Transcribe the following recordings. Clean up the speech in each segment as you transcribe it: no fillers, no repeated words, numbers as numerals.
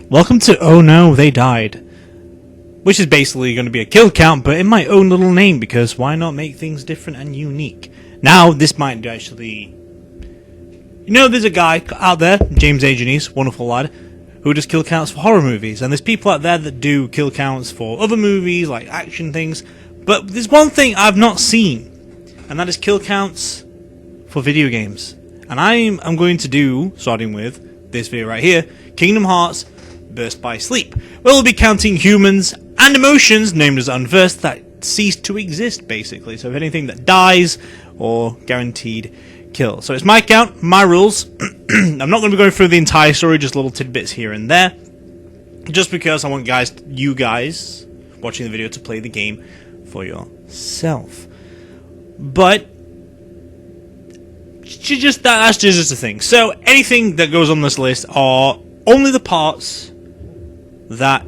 Welcome to Oh No, They Died. Which is basically going to be a kill count, but in my own little name, because why not make things different and unique? Now, this might actually... You know, there's a guy out there, James A. Janice, wonderful lad, who does kill counts for horror movies, and there's people out there that do kill counts for other movies, like action things, but there's one thing I've not seen, and that is kill counts for video games. And I'm going to do, starting with this video right here, Kingdom Hearts Burst by Sleep, where we'll be counting humans and emotions, named as unversed, that cease to exist, basically. So if anything that dies, or guaranteed kill. So it's my count, my rules. I'm not going to be going through the entire story, just little tidbits here and there. Just because I want you guys watching the video to play the game for yourself. But that's just a thing. So anything that goes on this list are only the parts that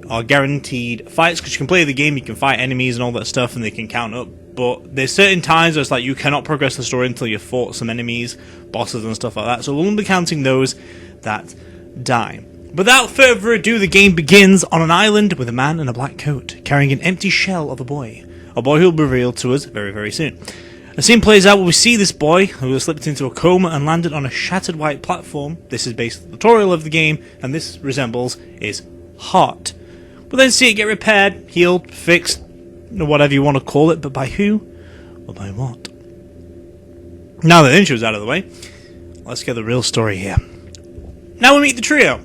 are guaranteed fights, because you can play the game, you can fight enemies and all that stuff, and they can count up. But there's certain times where it's like you cannot progress the story until you've fought some enemies, bosses and stuff like that. So we'll only be counting those that die. Without further ado, the game begins on an island with a man in a black coat, carrying an empty shell of a boy who will be revealed to us very, very soon. The scene plays out where we see this boy who has slipped into a coma and landed on a shattered white platform. This is basically the tutorial of the game, and this resembles his heart. We'll then see it get repaired, healed, fixed, whatever you want to call it, but by who or by what? Now that the intro's out of the way, let's get the real story here. Now we meet the trio.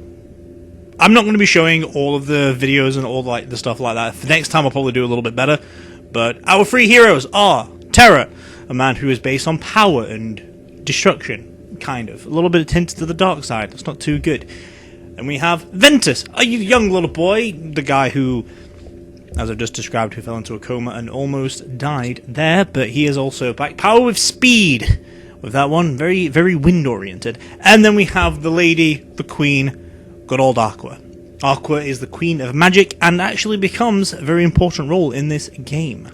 I'm not going to be showing all of the videos and all the stuff like that. For next time I'll probably do a little bit better. But our three heroes are Terra, a man who is based on power and destruction, kind of. A little bit tinted to the dark side, it's not too good. And we have Ventus, a young little boy, the guy who, as I've just described, who fell into a coma and almost died there, but he is also back power with speed. With that one, very, very wind-oriented. And then we have the lady, the queen, good old Aqua. Aqua is the queen of magic and actually becomes a very important role in this game.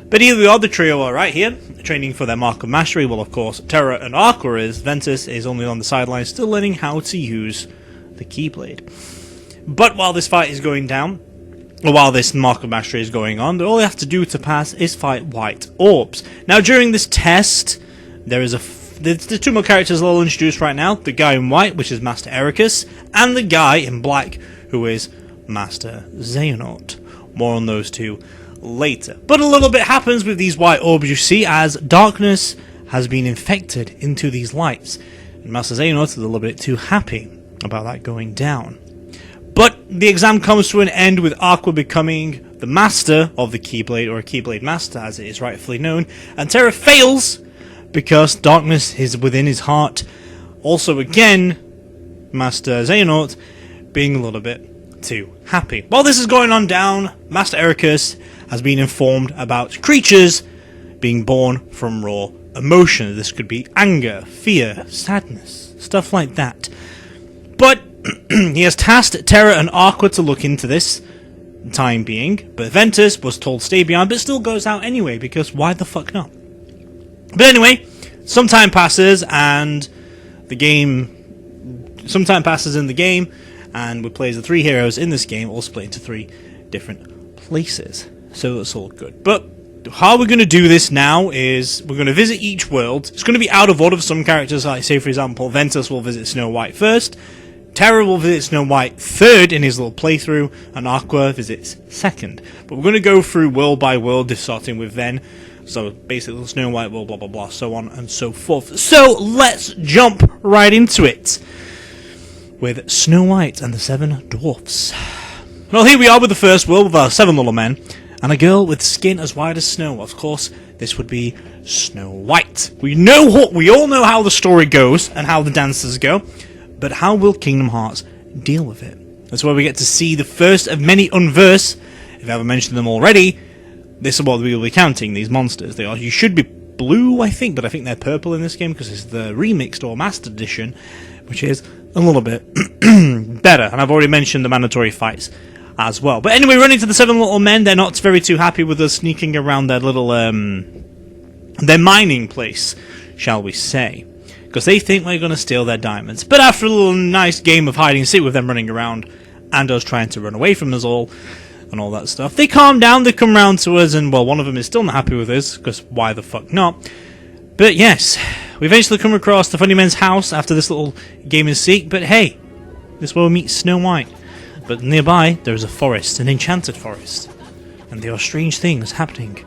But here we are, the trio are right here, training for their mark of mastery. Well, of course, Terra and Aqua is. Ventus is only on the sidelines, still learning how to use the Keyblade. But while this fight is going down, or while this mark of mastery is going on, all they have to do to pass is fight white orbs. Now, during this test, there's two more characters I'll introduce right now. The guy in white, which is Master Ericus, and the guy in black, who is Master Xehanort. More on those two later. But a little bit happens with these white orbs, you see, as darkness has been infected into these lights. And Master Xehanort is a little bit too happy about that going down. But the exam comes to an end with Aqua becoming the master of the Keyblade, or a Keyblade Master as it is rightfully known, and Terra fails because darkness is within his heart. Also again, Master Xehanort being a little bit too happy. While this is going on down, Master Ericus has been informed about creatures being born from raw emotion. This could be anger, fear, sadness, stuff like that. But he has tasked Terra and Aqua to look into this time being, but Ventus was told stay behind, but still goes out anyway, because why the fuck not? But anyway, some time passes and the game, and we play as the three heroes in this game, all split into three different places. So that's all good. But how we're going to do this now is we're going to visit each world. It's going to be out of order for some characters, like say for example Ventus will visit Snow White first, Terra will visit Snow White third in his little playthrough, and Aqua visits second. But we're going to go through world by world, starting with Ven. So basically Snow White world, blah blah blah, so on and so forth. So let's jump right into it with Snow White and the 7 Dwarfs. Well, here we are with the first world with our 7 little men and a girl with skin as white as snow. Of course, this would be Snow White. We all know how the story goes and how the dances go. But how will Kingdom Hearts deal with it? That's where we get to see the first of many unverse. If I haven't mentioned them already, this is what we will be counting, these monsters. You should be blue, I think, but I think they're purple in this game because it's the remixed or mastered edition, which is a little bit better. And I've already mentioned the mandatory fights as well. But anyway, running to the 7 little men, they're not very too happy with us sneaking around their little, their mining place, shall we say. because they think we're going to steal their diamonds. But after a little nice game of hide and seek with them running around and us trying to run away from us all and all that stuff, they calm down, they come round to us, and well, one of them is still not happy with us, because why the fuck not? But yes, we eventually come across the Funny Man's house after this little game and seek, but hey, this is where we meet Snow White. But nearby, there is a forest, an enchanted forest, and there are strange things happening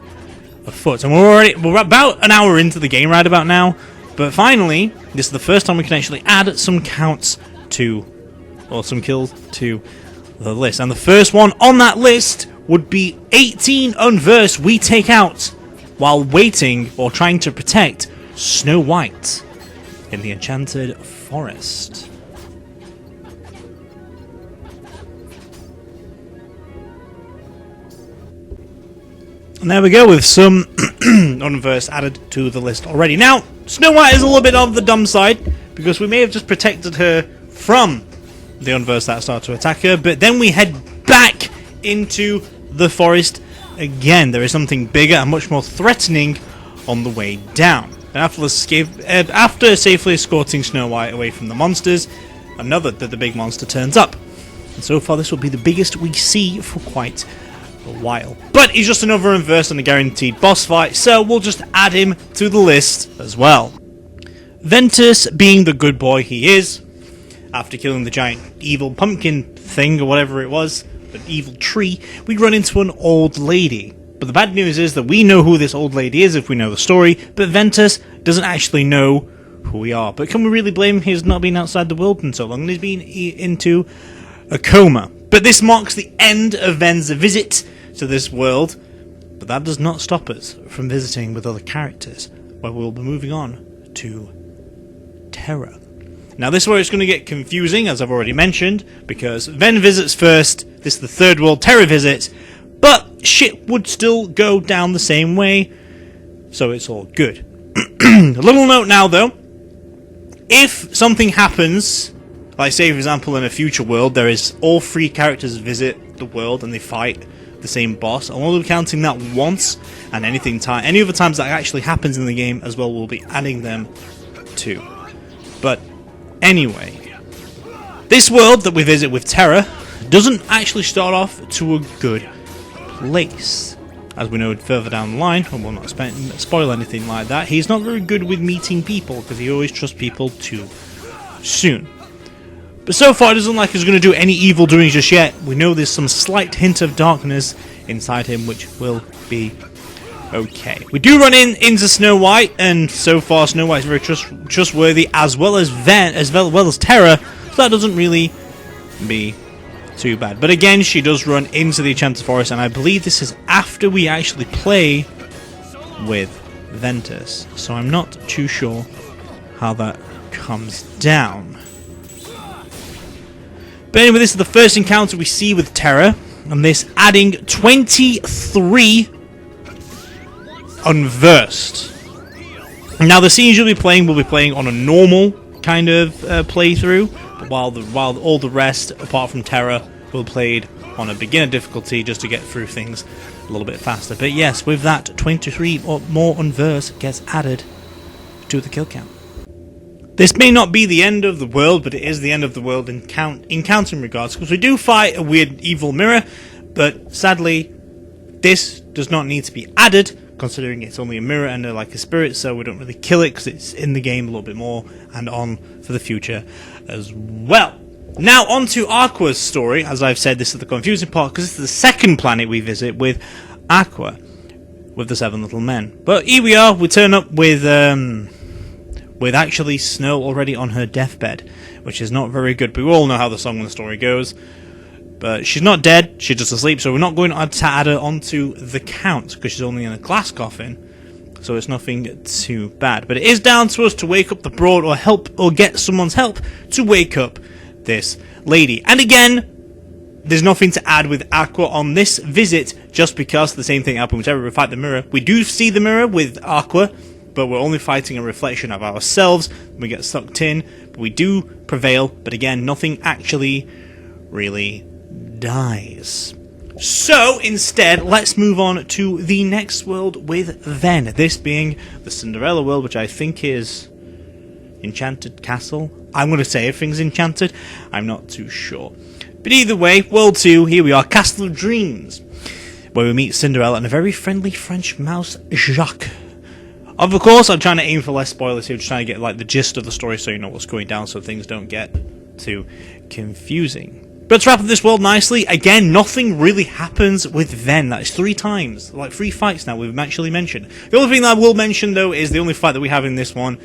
afoot. And we're about an hour into the game right about now, but finally, this is the first time we can actually add some counts to, or some kills to the list. And the first one on that list would be 18 unversed we take out while waiting or trying to protect Snow White in the enchanted forest. And there we go, with some unversed added to the list already. Now, Snow White is a little bit on the dumb side, because we may have just protected her from the unversed that start to attack her, but then we head back into the forest again. There is something bigger and much more threatening on the way down. And after safely escorting Snow White away from the monsters, the big monster turns up. And so far this will be the biggest we see for quite a while. But he's just another unversed and a guaranteed boss fight, so we'll just add him to the list as well. Ventus, being the good boy he is, after killing the giant evil pumpkin thing, or whatever it was, an evil tree, we run into an old lady. But the bad news is that we know who this old lady is if we know the story, but Ventus doesn't actually know who we are. But can we really blame him? He's not been outside the world in so long, and he's been into a coma. But this marks the end of Ven's visit to this world, but that does not stop us from visiting with other characters, where we'll be moving on to Terra. Now this is where it's going to get confusing, as I've already mentioned, because Ven visits first, this is the third world, Terra visits, but shit would still go down the same way, so it's all good. A little note now though, if something happens, like say for example in a future world, there is all three characters visit the world and they fight the same boss, I'll only be counting that once, and any other times that actually happens in the game as well, we'll be adding them too. But anyway, this world that we visit with Terra doesn't actually start off to a good place. As we know further down the line, and we'll not spoil anything like that, he's not very good with meeting people, because he always trusts people too soon. But so far it doesn't look like he's going to do any evil doings just yet. We know there's some slight hint of darkness inside him, which will be okay. We do run into Snow White, and so far Snow White is very trustworthy, as well as Terra, so that doesn't really be too bad. But again, she does run into the enchanted forest, and I believe this is after we actually play with Ventus, so I'm not too sure how that comes down. But anyway, this is the first encounter we see with Terra, and this adding 23 unversed. Now the scenes we'll be playing on a normal kind of playthrough, but while all the rest, apart from Terra, will be played on a beginner difficulty just to get through things a little bit faster. But yes, with that, 23 or more unversed gets added to the kill count. This may not be the end of the world, but it is the end of the world in counting regards, because we do fight a weird evil mirror, but sadly, this does not need to be added, considering it's only a mirror and like a spirit, so we don't really kill it because it's in the game a little bit more and on for the future as well. Now on to Aqua's story. As I've said, this is the confusing part, because this is the second planet we visit with Aqua, with the 7 little men. But here we are, we turn up with actually Snow already on her deathbed, which is not very good. But we all know how the song and the story goes. But she's not dead, she's just asleep, so we're not going to add her onto the count, because she's only in a glass coffin, so it's nothing too bad. But it is down to us to wake up the broad, or help, or get someone's help to wake up this lady. And again, there's nothing to add with Aqua on this visit, just because the same thing happened whenever we fight the mirror. We do see the mirror with Aqua, but we're only fighting a reflection of ourselves. We get sucked in, but we do prevail. But again, nothing actually really dies. So instead, let's move on to the next world with Ven. This being the Cinderella World, which I think is, enchanted castle. I'm going to say everything's enchanted. I'm not too sure. But either way, World 2, here we are, Castle of Dreams, where we meet Cinderella and a very friendly French mouse, Jacques. Of course, I'm trying to aim for less spoilers here, just trying to get like the gist of the story so you know what's going down, so things don't get too confusing. But to wrap up this world nicely, again, nothing really happens with Ven. That is 3 times, like 3 fights now we've actually mentioned. The only thing that I will mention, though, is the only fight that we have in this one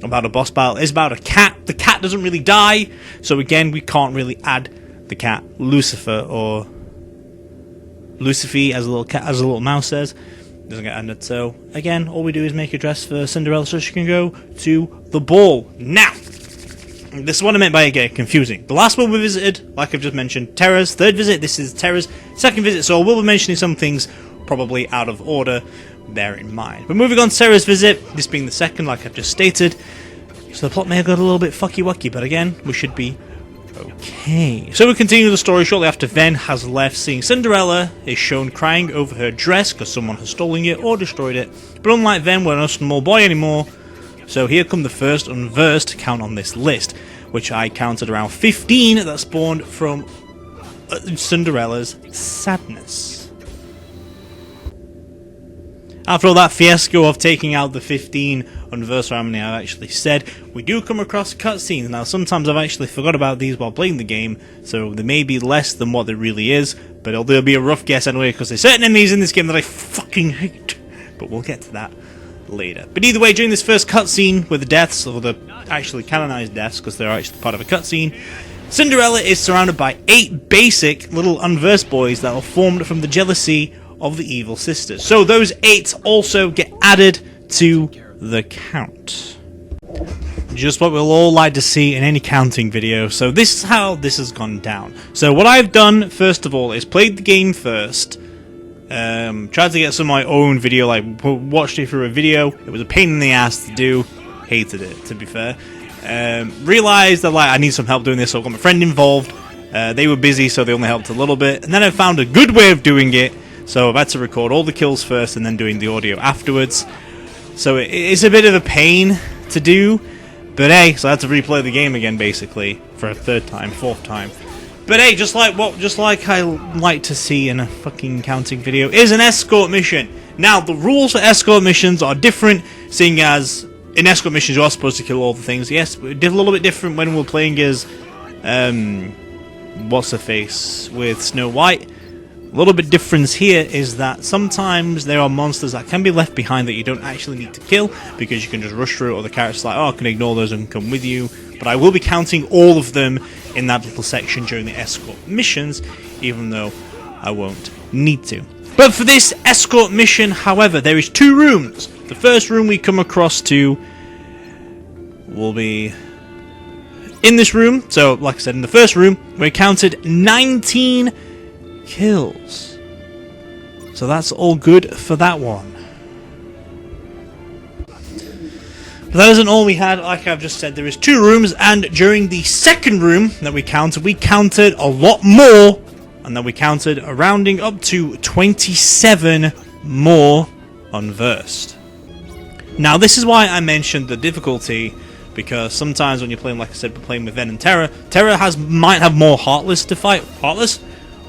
about a boss battle is about a cat. The cat doesn't really die, so again, we can't really add the cat Lucifer, or Lucifer, as a little cat, as a little mouse says. Doesn't get added. So again, all we do is make a dress for Cinderella so she can go to the ball. Now, this is what I meant by it getting confusing. The last one we visited, like I've just mentioned, Terra's 3rd visit. This is Terra's 2nd visit, so we'll be mentioning some things probably out of order. Bear in mind. But moving on to Terra's visit, this being the 2nd, like I've just stated. So the plot may have got a little bit fucky-wucky, but again, we should be okay. So we continue the story shortly after Ven has left, seeing Cinderella is shown crying over her dress because someone has stolen it or destroyed it. But unlike Ven, we're not a small boy anymore. So here come the first unversed count on this list, which I counted around 15 that spawned from Cinderella's sadness. After all that fiasco of taking out the 15 unversed, how many I've actually said, we do come across cutscenes. Now, sometimes I've actually forgot about these while playing the game, so they may be less than what there really is, but they'll be a rough guess anyway, because there's certain enemies in this game that I fucking hate. But we'll get to that later. But either way, during this first cutscene with the deaths, or the actually canonized deaths, because they're actually part of a cutscene, Cinderella is surrounded by 8 basic little unversed boys that are formed from the jealousy of the evil sisters. So those 8 also get added to the count. Just what we'll all like to see in any counting video. So this is how this has gone down. So what I've done, first of all, is played the game first. Tried to get some of my own video, like watched it through a video. It was a pain in the ass to do. Hated it, to be fair. Realized that like I need some help doing this, so I got my friend involved. They were busy, so they only helped a little bit. And then I found a good way of doing it. So I've had to record all the kills first and then doing the audio afterwards. So it's a bit of a pain to do. But hey, so I had to replay the game again basically for a 3rd time, 4th time. But hey, just like I like to see in a fucking counting video is an escort mission. Now the rules for escort missions are different, seeing as in escort missions you are supposed to kill all the things. Yes, it did a little bit different when we were playing as what's her face with Snow White. A little bit difference here is that sometimes there are monsters that can be left behind that you don't actually need to kill because you can just rush through it, or the character's like, oh, I can ignore those and come with you. But I will be counting all of them in that little section during the escort missions, even though I won't need to. But for this escort mission, however, there is 2 rooms. The first room we come across to will be in this room. So, like I said, in the first room, we counted 19 kills. So that's all good for that one. But that isn't all we had. Like I've just said, there is 2 rooms, and during the second room that we counted a lot more, and then we counted a rounding up to 27 more unversed. Now this is why I mentioned the difficulty, because sometimes when you're playing, like I said, we're playing with Ven and Terra might have more Heartless to fight.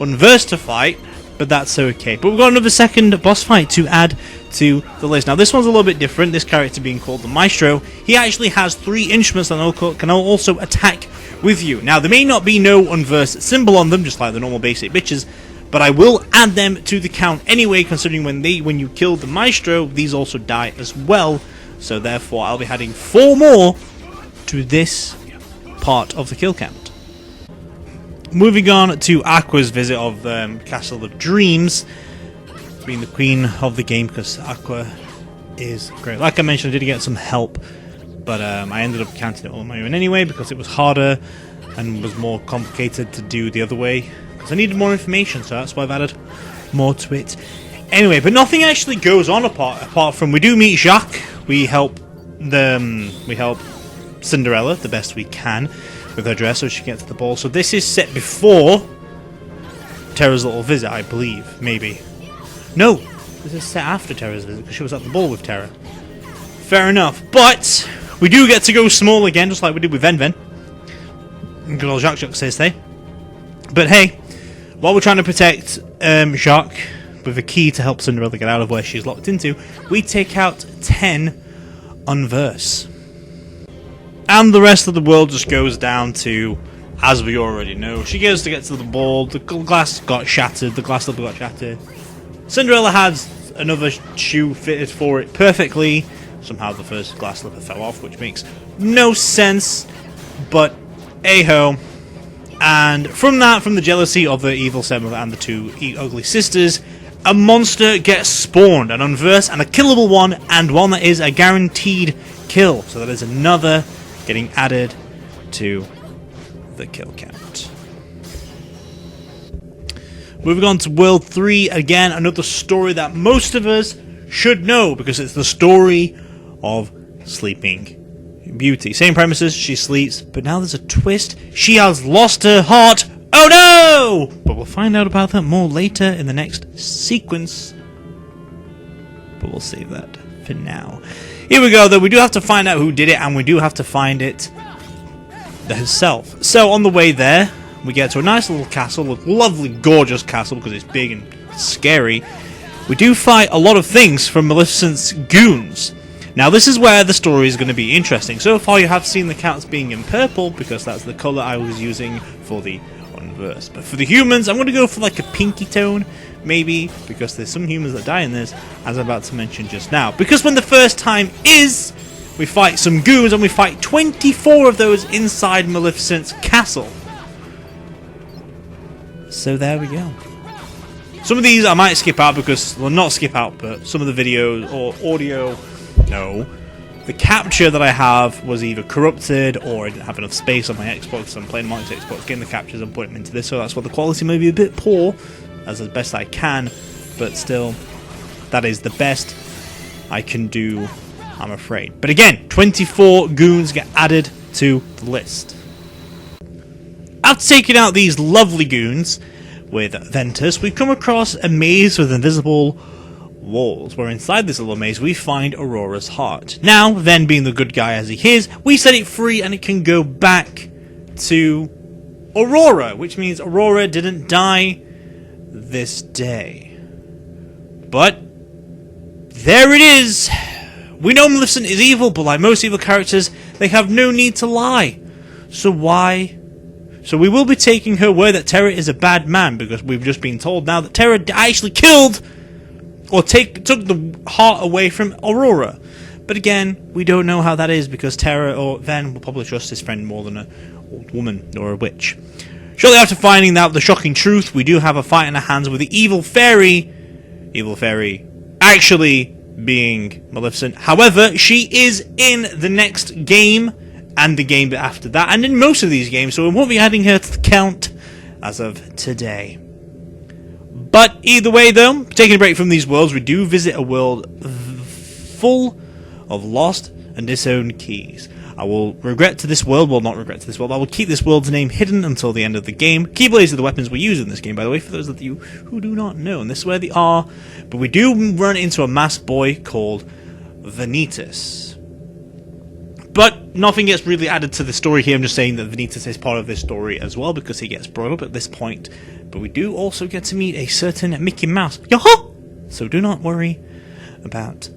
Unversed to fight, but that's okay. But we've got another second boss fight to add to the list. Now this one's a little bit different, this character being called the Maestro. He actually has 3 instruments that can also attack with you. Now there may not be no unversed symbol on them, just like the normal basic bitches, but I will add them to the count anyway, considering when you kill the Maestro, these also die as well. So therefore I'll be adding 4 more to this part of the kill count. Moving on to Aqua's visit of Castle of Dreams, being the queen of the game, because Aqua is great. Like I mentioned, I did get some help, but I ended up counting it all on my own anyway, because it was harder and was more complicated to do the other way, because I needed more information, so that's why I've added more to it. Anyway, but nothing actually goes on apart from we do meet Jacques. We help Cinderella the best we can with her dress so she gets to the ball. So this is set before Terra's little visit, I believe. Maybe. No, this is set after Terra's visit because she was at the ball with Terra. Fair enough. But We do get to go small again, just like we did with Ven Ven. Good old Jacques says they. But hey, while we're trying to protect Jacques with a key to help Cinderella get out of where she's locked into, we take out 10 Unverse. And the rest of the world just goes down to, as we already know, she goes to get to the ball, the glass got shattered, the glass slipper got shattered. Cinderella has another shoe fitted for it perfectly. Somehow the first glass slipper fell off, which makes no sense, but hey-ho. And from the jealousy of the evil stepmother and the two ugly sisters, a monster gets spawned, an Unverse and a killable one, and one that is a guaranteed kill. So that is another getting added to the kill count. Moving on to World 3, again, another story that most of us should know, because it's the story of Sleeping Beauty. Same premises, she sleeps, but now there's a twist. She has lost her heart. Oh no! But we'll find out about that more later in the next sequence. But we'll save that for now. Here we go, though. We do have to find out who did it, and we do have to find it herself. So on the way there, we get to a nice little castle, a lovely, gorgeous castle, because it's big and scary. We do fight a lot of things from Maleficent's goons. Now this is where the story is going to be interesting. So far you have seen the counts being in purple, because that's the colour I was using for the Unverse. But for the humans, I'm going to go for like a pinky tone, maybe, because there's some humans that die in this, as I'm about to mention just now. Because when the first time is, we fight some goons, and we fight 24 of those inside Maleficent's castle. So there we go. Some of these I might skip out because, well, not skip out, but some of the videos or audio, no. The capture that I have was either corrupted or I didn't have enough space on my Xbox, so I'm playing my Xbox, getting the captures and putting them into this, so that's why the quality may be a bit poor, as best I can, but still, that is the best I can do, I'm afraid. But again, 24 goons get added to the list. After taking out these lovely goons with Ventus, we come across a maze with invisible walls, where inside this little maze we find Aurora's heart. Now, Ven being the good guy as he is, we set it free and it can go back to Aurora, which means Aurora didn't die this day. But there it is! We know Maleficent is evil, but like most evil characters, they have no need to lie. So why? So we will be taking her word that Terra is a bad man, because we've just been told now that Terra actually killed or took the heart away from Aurora. But again, we don't know how that is, because Terra or Ven will probably trust his friend more than an old woman or a witch. Shortly after finding out the shocking truth, we do have a fight in our hands with the evil fairy actually being Maleficent. However, she is in the next game and the game after that, and in most of these games, so we won't be adding her to the count as of today. But either way, though, taking a break from these worlds, we do visit a world full of lost and disowned keys. I will regret to this world, well, not regret to this world, I will keep this world's name hidden until the end of the game. Keyblades are the weapons we use in this game, by the way, for those of you who do not know, and this is where they are. But we do run into a masked boy called Vanitas. But nothing gets really added to the story here. I'm just saying that Vanitas is part of this story as well, because he gets brought up at this point. But we do also get to meet a certain Mickey Mouse. Yaha! So do not worry about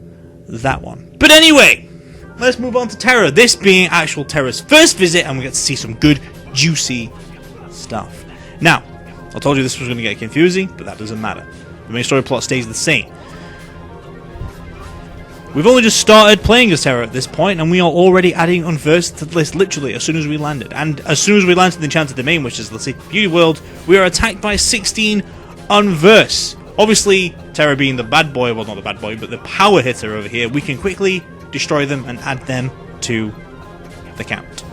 that one. But anyway, let's move on to Terra. This being actual Terra's first visit, and we get to see some good, juicy stuff. Now, I told you this was going to get confusing, but that doesn't matter. The main story plot stays the same. We've only just started playing as Terra at this point, and we are already adding Unverse to the list literally as soon as we landed. And as soon as we landed in the Enchanted Domain, which is the Sleeping Beauty world, we are attacked by 16 Unverse. Obviously, Terra being the bad boy, well, not the bad boy, but the power hitter over here, we can quickly destroy them and add them to the count.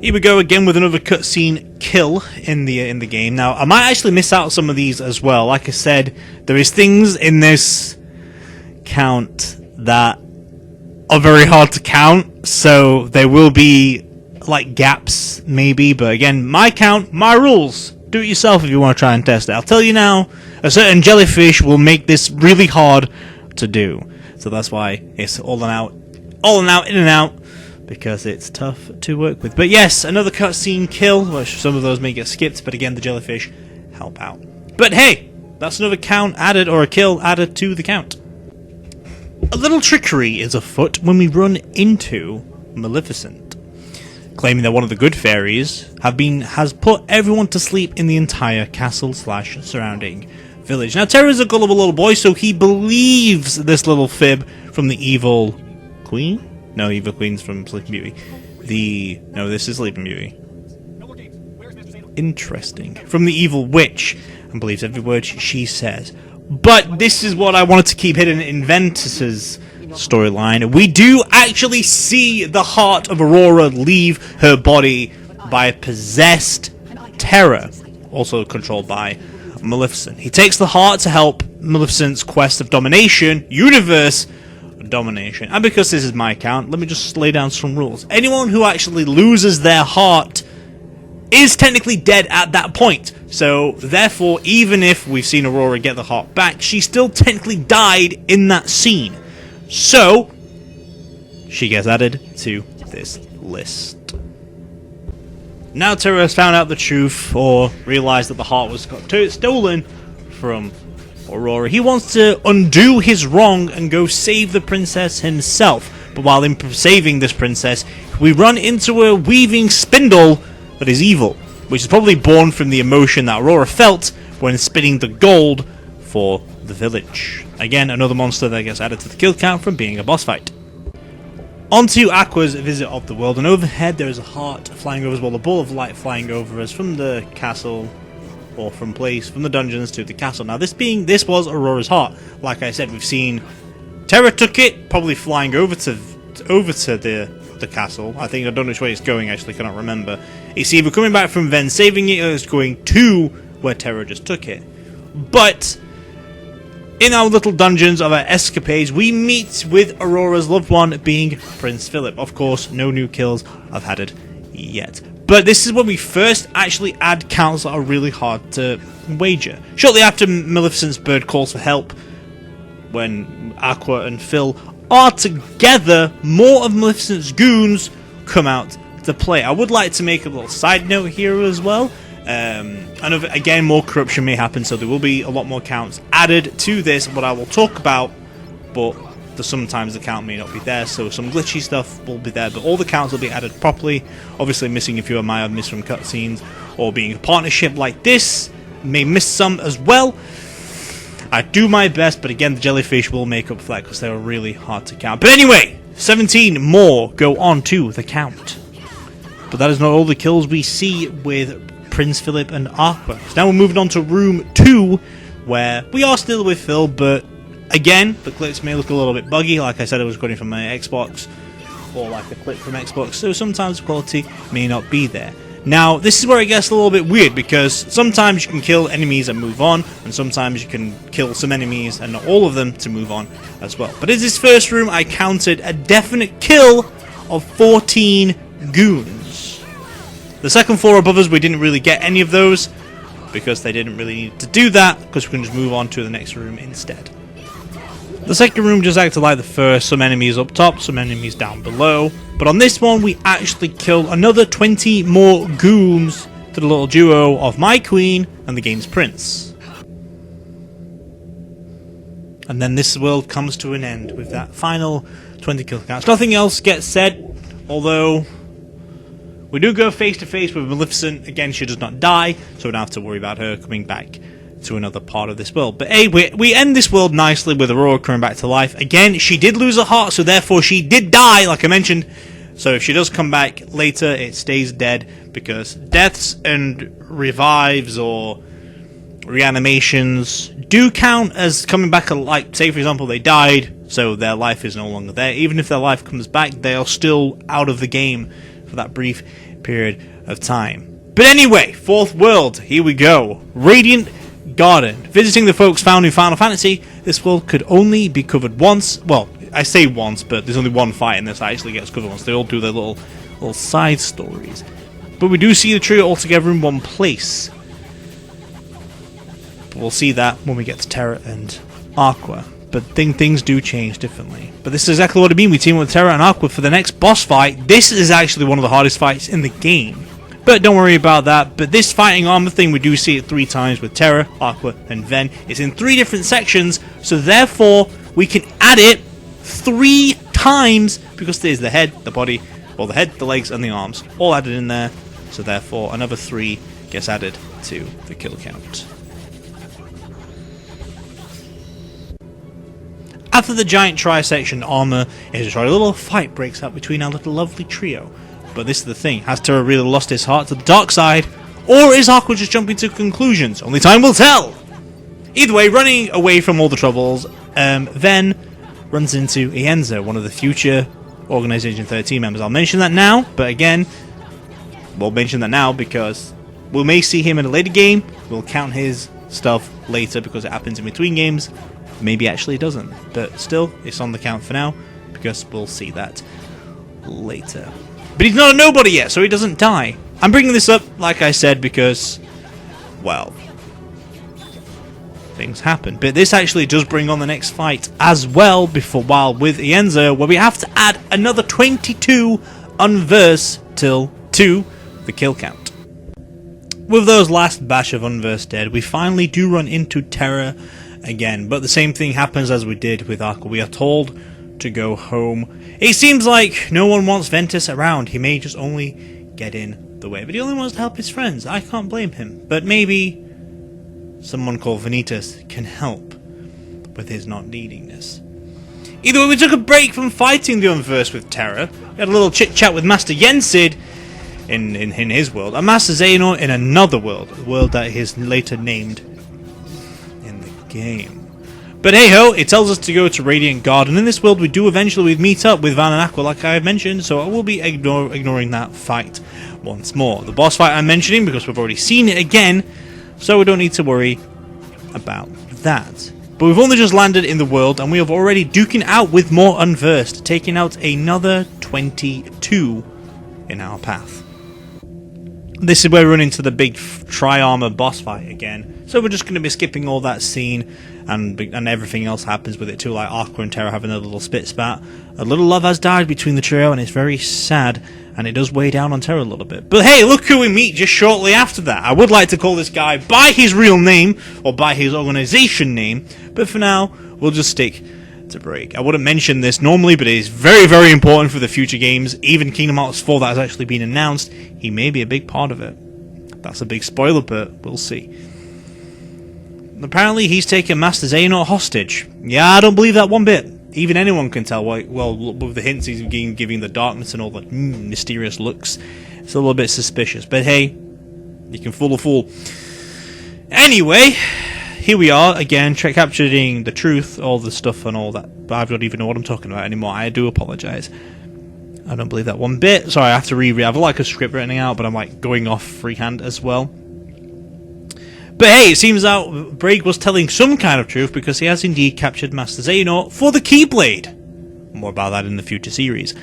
Here we go again with another cutscene kill in the game. Now, I might actually miss out some of these as well. Like I said, there is things in this count that are very hard to count, so there will be like gaps maybe, but again, my count, my rules. Do it yourself if you want to try and test it. I'll tell you now, a certain jellyfish will make this really hard to do, so that's why it's all all and out, in and out, because it's tough to work with. But yes, another cutscene kill, which some of those may get skipped, but again, the jellyfish help out. But hey, that's another count added, or a kill added to the count. A little trickery is afoot when we run into Maleficent, claiming that one of the good fairies has put everyone to sleep in the entire castle / surrounding village. Now, Terra's a gullible little boy, so he believes this little fib from the evil queen? No, evil queen's from Sleeping Beauty. No, this is Sleeping Beauty. Interesting. From the evil witch, and believes every word she says. But this is what I wanted to keep hidden in Ventus's storyline. We do actually see the heart of Aurora leave her body by a possessed Terra, also controlled by Maleficent. He takes the heart to help Maleficent's quest of domination, universe domination. And because this is my account, let me just lay down some rules. Anyone who actually loses their heart is technically dead at that point. So, therefore, even if we've seen Aurora get the heart back, she still technically died in that scene. So, she gets added to this list. Now Terra has found out the truth, or realized that the heart was stolen from Aurora. He wants to undo his wrong and go save the princess himself. But while in saving this princess, we run into a weaving spindle that is evil, which is probably born from the emotion that Aurora felt when spinning the gold for the village. Again, another monster that gets added to the kill count from being a boss fight. On to Aqua's visit of the world, and overhead there is a heart flying over as well, a ball of light flying over us from the castle, or from the dungeons to the castle. Now this was Aurora's heart. Like I said, we've seen Terra took it, probably flying over to the castle. I don't know which way it's going, actually, cannot remember. It's either coming back from Ven saving it, or it's going to where Terra just took it. But in our little dungeons of our escapades, we meet with Aurora's loved one, being Prince Philip. Of course, no new kills I've had it yet. But this is when we first actually add counts that are really hard to wager. Shortly after Maleficent's bird calls for help, when Aqua and Phil are together, more of Maleficent's goons come out to play. I would like to make a little side note here as well. And again, more corruption may happen, so there will be a lot more counts added to this, what I will talk about, but sometimes the count may not be there, so some glitchy stuff will be there, but all the counts will be added properly. Obviously, missing a few I might have missed from cutscenes, or being a partnership like this, may miss some as well. I do my best, but again, the jellyfish will make up for that because they were really hard to count. But anyway, 17 more go on to the count. But that is not all the kills we see with Prince Philip and Aqua. So now we're moving on to room 2, where we are still with Phil, but again, the clips may look a little bit buggy. Like I said, I was recording from my Xbox, or like a clip from Xbox, so sometimes the quality may not be there. Now, this is where it gets a little bit weird, because sometimes you can kill enemies and move on, and sometimes you can kill some enemies and not all of them to move on as well. But in this first room, I counted a definite kill of 14 goons. The second floor above us, we didn't really get any of those, because they didn't really need to do that, because we can just move on to the next room instead. The second room just acted like the first, some enemies up top, some enemies down below. But on this one, we actually killed another 20 more goons to the little duo of my queen and the game's prince. And then this world comes to an end with that final 20 kill counts. Nothing else gets said, although we do go face to face with Maleficent. Again, she does not die, so we don't have to worry about her coming back to another part of this world. But hey, we end this world nicely with Aurora coming back to life. Again, she did lose her heart, so therefore she did die, like I mentioned. So if she does come back later, it stays dead, because deaths and revives or reanimations do count as coming back. Like, say for example, they died, so their life is no longer there. Even if their life comes back, they are still out of the game for that brief period of time. But anyway, fourth world, here we go. Radiant Garden. Visiting the folks found in Final Fantasy, this world could only be covered once. Well, I say once, but there's only one fight in this that actually gets covered once. They all do their little side stories. But we do see the trio all together in one place. But we'll see that when we get to Terra and Aqua. but things do change differently. But this is exactly what I mean. We team up with Terra and Aqua for the next boss fight. This is actually one of the hardest fights in the game. But don't worry about that. But this fighting armor thing, we do see it 3 times with Terra, Aqua, and Ven. It's in 3 different sections, so therefore we can add it 3 times because there's the head, the body, well, the head, the legs, and the arms all added in there. So therefore another 3 gets added to the kill count. After the giant tri-section armor is destroyed, a little fight breaks out between our little lovely trio. But this is the thing, has Terra really lost his heart to the dark side, or is Aqua just jumping to conclusions? Only time will tell! Either way, running away from all the troubles, Ven runs into Ienzo, one of the future Organization 13 members. I'll mention that now, but again, we'll mention that now because we may see him in a later game. We'll count his stuff later because it happens in between games. Maybe actually it doesn't, but still, it's on the count for now because we'll see that later. But he's not a nobody yet, so he doesn't die. I'm bringing this up, like I said, because, well, things happen. But this actually does bring on the next fight as well, while with Ienzo, where we have to add another 22 unverse to the kill count. With those last batch of unverse dead, we finally do run into Terra again, but the same thing happens as we did with Aqua. We are told to go home. It seems like no one wants Ventus around. He may just only get in the way, but he only wants to help his friends. I can't blame him, but maybe someone called Vanitas can help with his not needing this. Either way, we took a break from fighting the Unverse with Terra. We had a little chit chat with Master Yensid in his world, and Master Xehanort in another world, a world that is later named in the game. But hey ho, it tells us to go to Radiant Garden. In this world we do eventually meet up with Van and Aqua like I have mentioned, so I will be ignoring that fight once more. The boss fight I'm mentioning because we've already seen it again, so we don't need to worry about that. But we've only just landed in the world and we have already duking out with more Unversed, taking out another 22 in our path. This is where we run into the big tri-armor boss fight again, so we're just going to be skipping all that scene, and everything else happens with it too, like Aqua and Terra having a little spit spat. A little love has died between the trio and it's very sad, and it does weigh down on Terra a little bit. But hey, look who we meet just shortly after that. I would like to call this guy by his real name, or by his organization name, but for now, we'll just stick to Break. I wouldn't mention this normally, but it is very, very important for the future games. Even Kingdom Hearts 4 that has actually been announced, he may be a big part of it. That's a big spoiler, but we'll see. Apparently, he's taken Master Xehanort hostage. Yeah, I don't believe that one bit. Even anyone can tell, well, with the hints he's giving the darkness and all the mysterious looks. It's a little bit suspicious, but hey, you can fool a fool. Anyway, here we are again, capturing the truth, all the stuff and all that. But I don't even know what I'm talking about anymore. I do apologise. I don't believe that one bit. Sorry, I have to reread. I have like a script written out, but I'm like going off freehand as well. But hey, it seems that Braig was telling some kind of truth because he has indeed captured Master Xehanort for the Keyblade. More about that in the future series.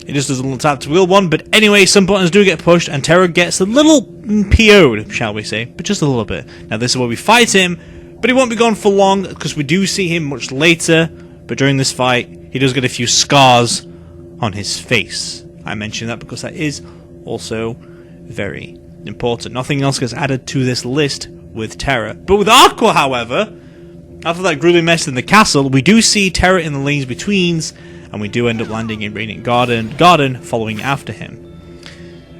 It just doesn't tap to wheel one, but anyway, some buttons do get pushed and Terra gets a little PO'd, shall we say, but just a little bit. Now this is where we fight him, but he won't be gone for long because we do see him much later, but during this fight, he does get a few scars on his face. I mention that because that is also very important. Nothing else gets added to this list with Terra. But with Aqua, however, after that grueling mess in the castle, we do see Terra in the lanes betweens, and we do end up landing in Radiant Garden following after him.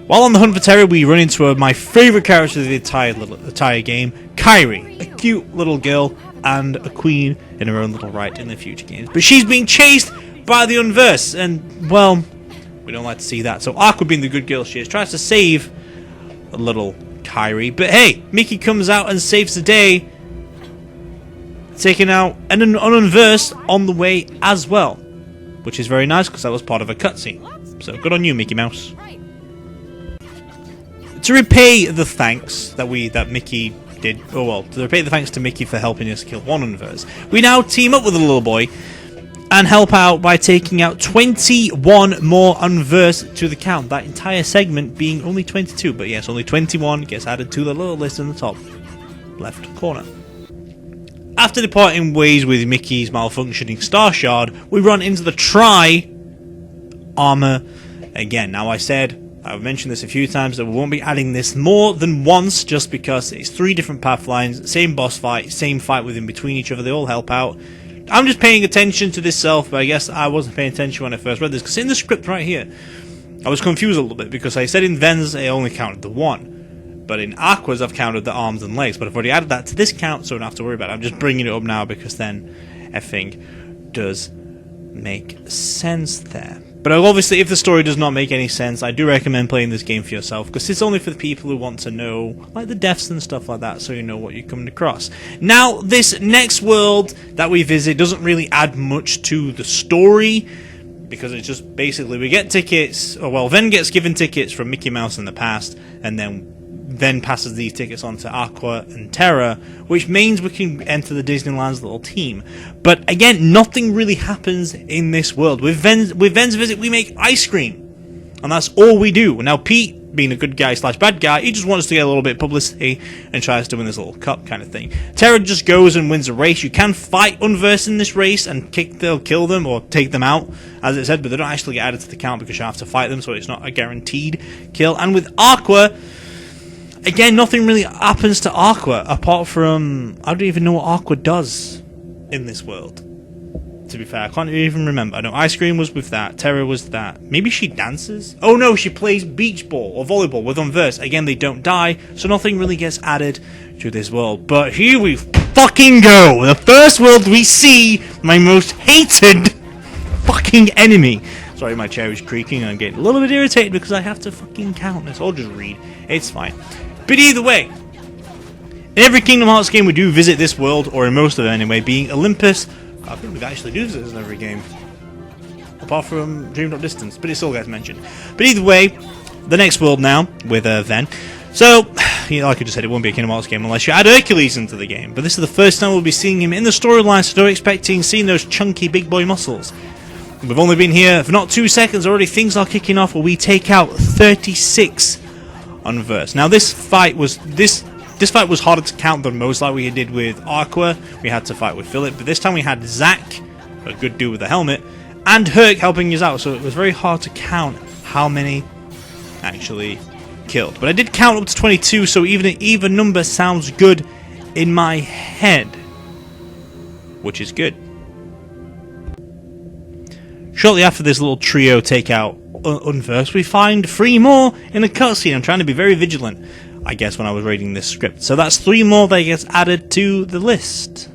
While on the hunt for Terra, we run into my favourite character of the entire game, Kyrie, a cute little girl and a queen in her own little right in the future games. But she's being chased by the Unverse, and, well, we don't like to see that. So Aqua, being the good girl she is, tries to save a little Kyrie, but hey, Mickey comes out and saves the day, taking out an Unverse on the way as well, which is very nice because that was part of a cutscene. So good on you, Mickey Mouse. To repay the thanks that Mickey did, to repay the thanks to Mickey for helping us kill one Unverse, we now team up with the little boy and help out by taking out 21 more Unverse to the count. That entire segment being only 22, but yes, only 21 gets added to the little list in the top left corner. after departing ways with Mickey's malfunctioning Star Shard, we run into the Tri armor again. Now I've mentioned this a few times that we won't be adding this more than once just because it's 3 different path lines, same boss fight, same fight within between each other, they all help out. I'm just paying attention to this self, but I guess I wasn't paying attention when I first read this, because in the script right here, I was confused a little bit, because I said in Ven's it only counted the 1, but in Aqua's I've counted the arms and legs, but I've already added that to this count, so I don't have to worry about it. I'm just bringing it up now, because then everything does make sense there. But obviously, if the story does not make any sense, I do recommend playing this game for yourself, because it's only for the people who want to know, like, the deaths and stuff like that, so you know what you're coming across. Now, this next world that we visit doesn't really add much to the story, because it's just basically we get tickets, or well, Ven gets given tickets from Mickey Mouse in the past, and then Ven passes these tickets on to Aqua and Terra, which means we can enter the Disneyland's little team. But again, nothing really happens in this world. With Ven's visit, we make ice cream, and that's all we do. Now Pete, being a good guy / bad guy, he just wants to get a little bit of publicity and tries to win this little cup kind of thing. Terra just goes and wins a race. You can fight Unverse in this race and they'll kill them or take them out, as it said, but they don't actually get added to the count because you have to fight them, so it's not a guaranteed kill. And with Aqua, again, nothing really happens to Aqua, apart from, I don't even know what Aqua does in this world. To be fair, I can't even remember. I know Ice Cream was with that, Terra was that. Maybe she dances? Oh no, she plays beach ball or volleyball with Unverse. Again, they don't die, so nothing really gets added to this world. But here we fucking go! The first world we see my most hated fucking enemy. Sorry, my chair is creaking and I'm getting a little bit irritated because I have to fucking count this. I'll just read. It's fine. But either way, in every Kingdom Hearts game we do visit this world, or in most of them anyway, being Olympus. I think we actually do visit this in every game, apart from Dream Drop Distance, but it still gets mentioned. But either way, the next world now, with Ven. So, you know, like I just said, it won't be a Kingdom Hearts game unless you add Hercules into the game. But this is the first time we'll be seeing him in the storyline, so don't expect seeing those chunky big boy muscles. We've only been here for not 2 seconds already, things are kicking off where we take out 36 Unverse. Now this fight was harder to count than most, like we did with Aqua. We had to fight with Philip, but this time we had Zack, a good dude with a helmet, and Herc helping us out, so it was very hard to count how many actually killed. But I did count up to 22, so even an even number sounds good in my head, which is good. Shortly after this little trio take out Unverse, we find 3 more in a cutscene. I'm trying to be very vigilant, I guess, when I was reading this script. So that's 3 more that gets added to the list.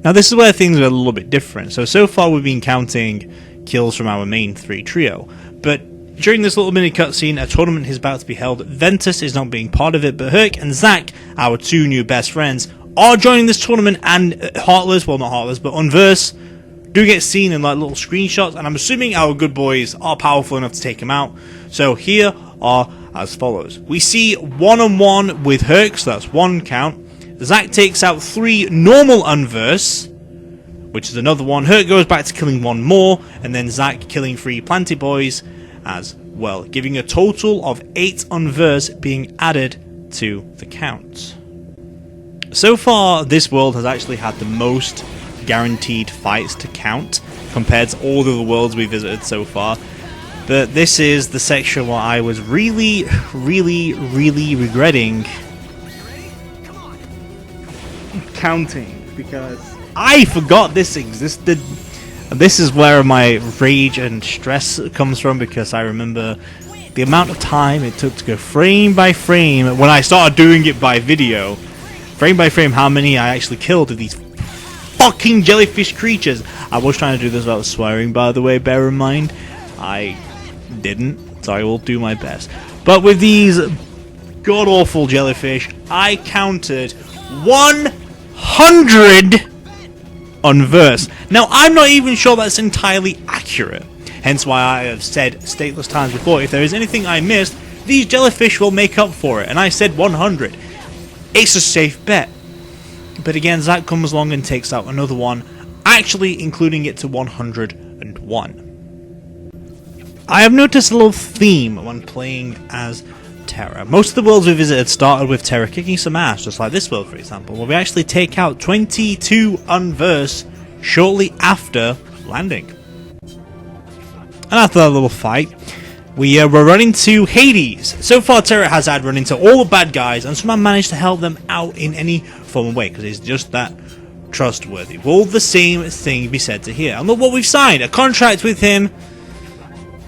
Now this is where things are a little bit different. So far we've been counting kills from our main 3 trio, but during this little mini cutscene, a tournament is about to be held. Ventus is not being part of it, but Herc and Zack, our 2 new best friends, are joining this tournament, and Heartless, well not Heartless, but Unverse, do get seen in like little screenshots, and I'm assuming our good boys are powerful enough to take him out. So here are as follows. We see 1-on-1 with Herc, so that's 1 count. Zack takes out 3 normal Unverse, which is another 1. Herc goes back to killing 1 more, and then Zack killing 3 Planty Boys as well, giving a total of 8 Unverse being added to the count. So far, this world has actually had the most guaranteed fights to count compared to all of the worlds we visited so far. But this is the section where I was really regretting counting, because I forgot this existed. This is where my rage and stress comes from, because I remember the amount of time it took to go frame by frame when I started doing it by video. Frame by frame, how many I actually killed of these fucking jellyfish creatures. I was trying to do this without swearing, by the way, bear in mind. I didn't, so I will do my best. But with these god-awful jellyfish, I counted 100 Unverse. Now, I'm not even sure that's entirely accurate, hence why I have said stateless times before, if there is anything I missed, these jellyfish will make up for it, and I said 100. It's a safe bet. But again, Zack comes along and takes out another 1, actually including it to 101. I have noticed a little theme when playing as Terra. Most of the worlds we visited started with Terra kicking some ass, just like this world for example, where we actually take out 22 Unverse shortly after landing. And after that little fight, we're running to Hades. So far Terra has had run into all the bad guys and somehow managed to help them out in any form of way, because he's just that trustworthy. Will the same thing be said to here? And look what we've signed, a contract with him. Do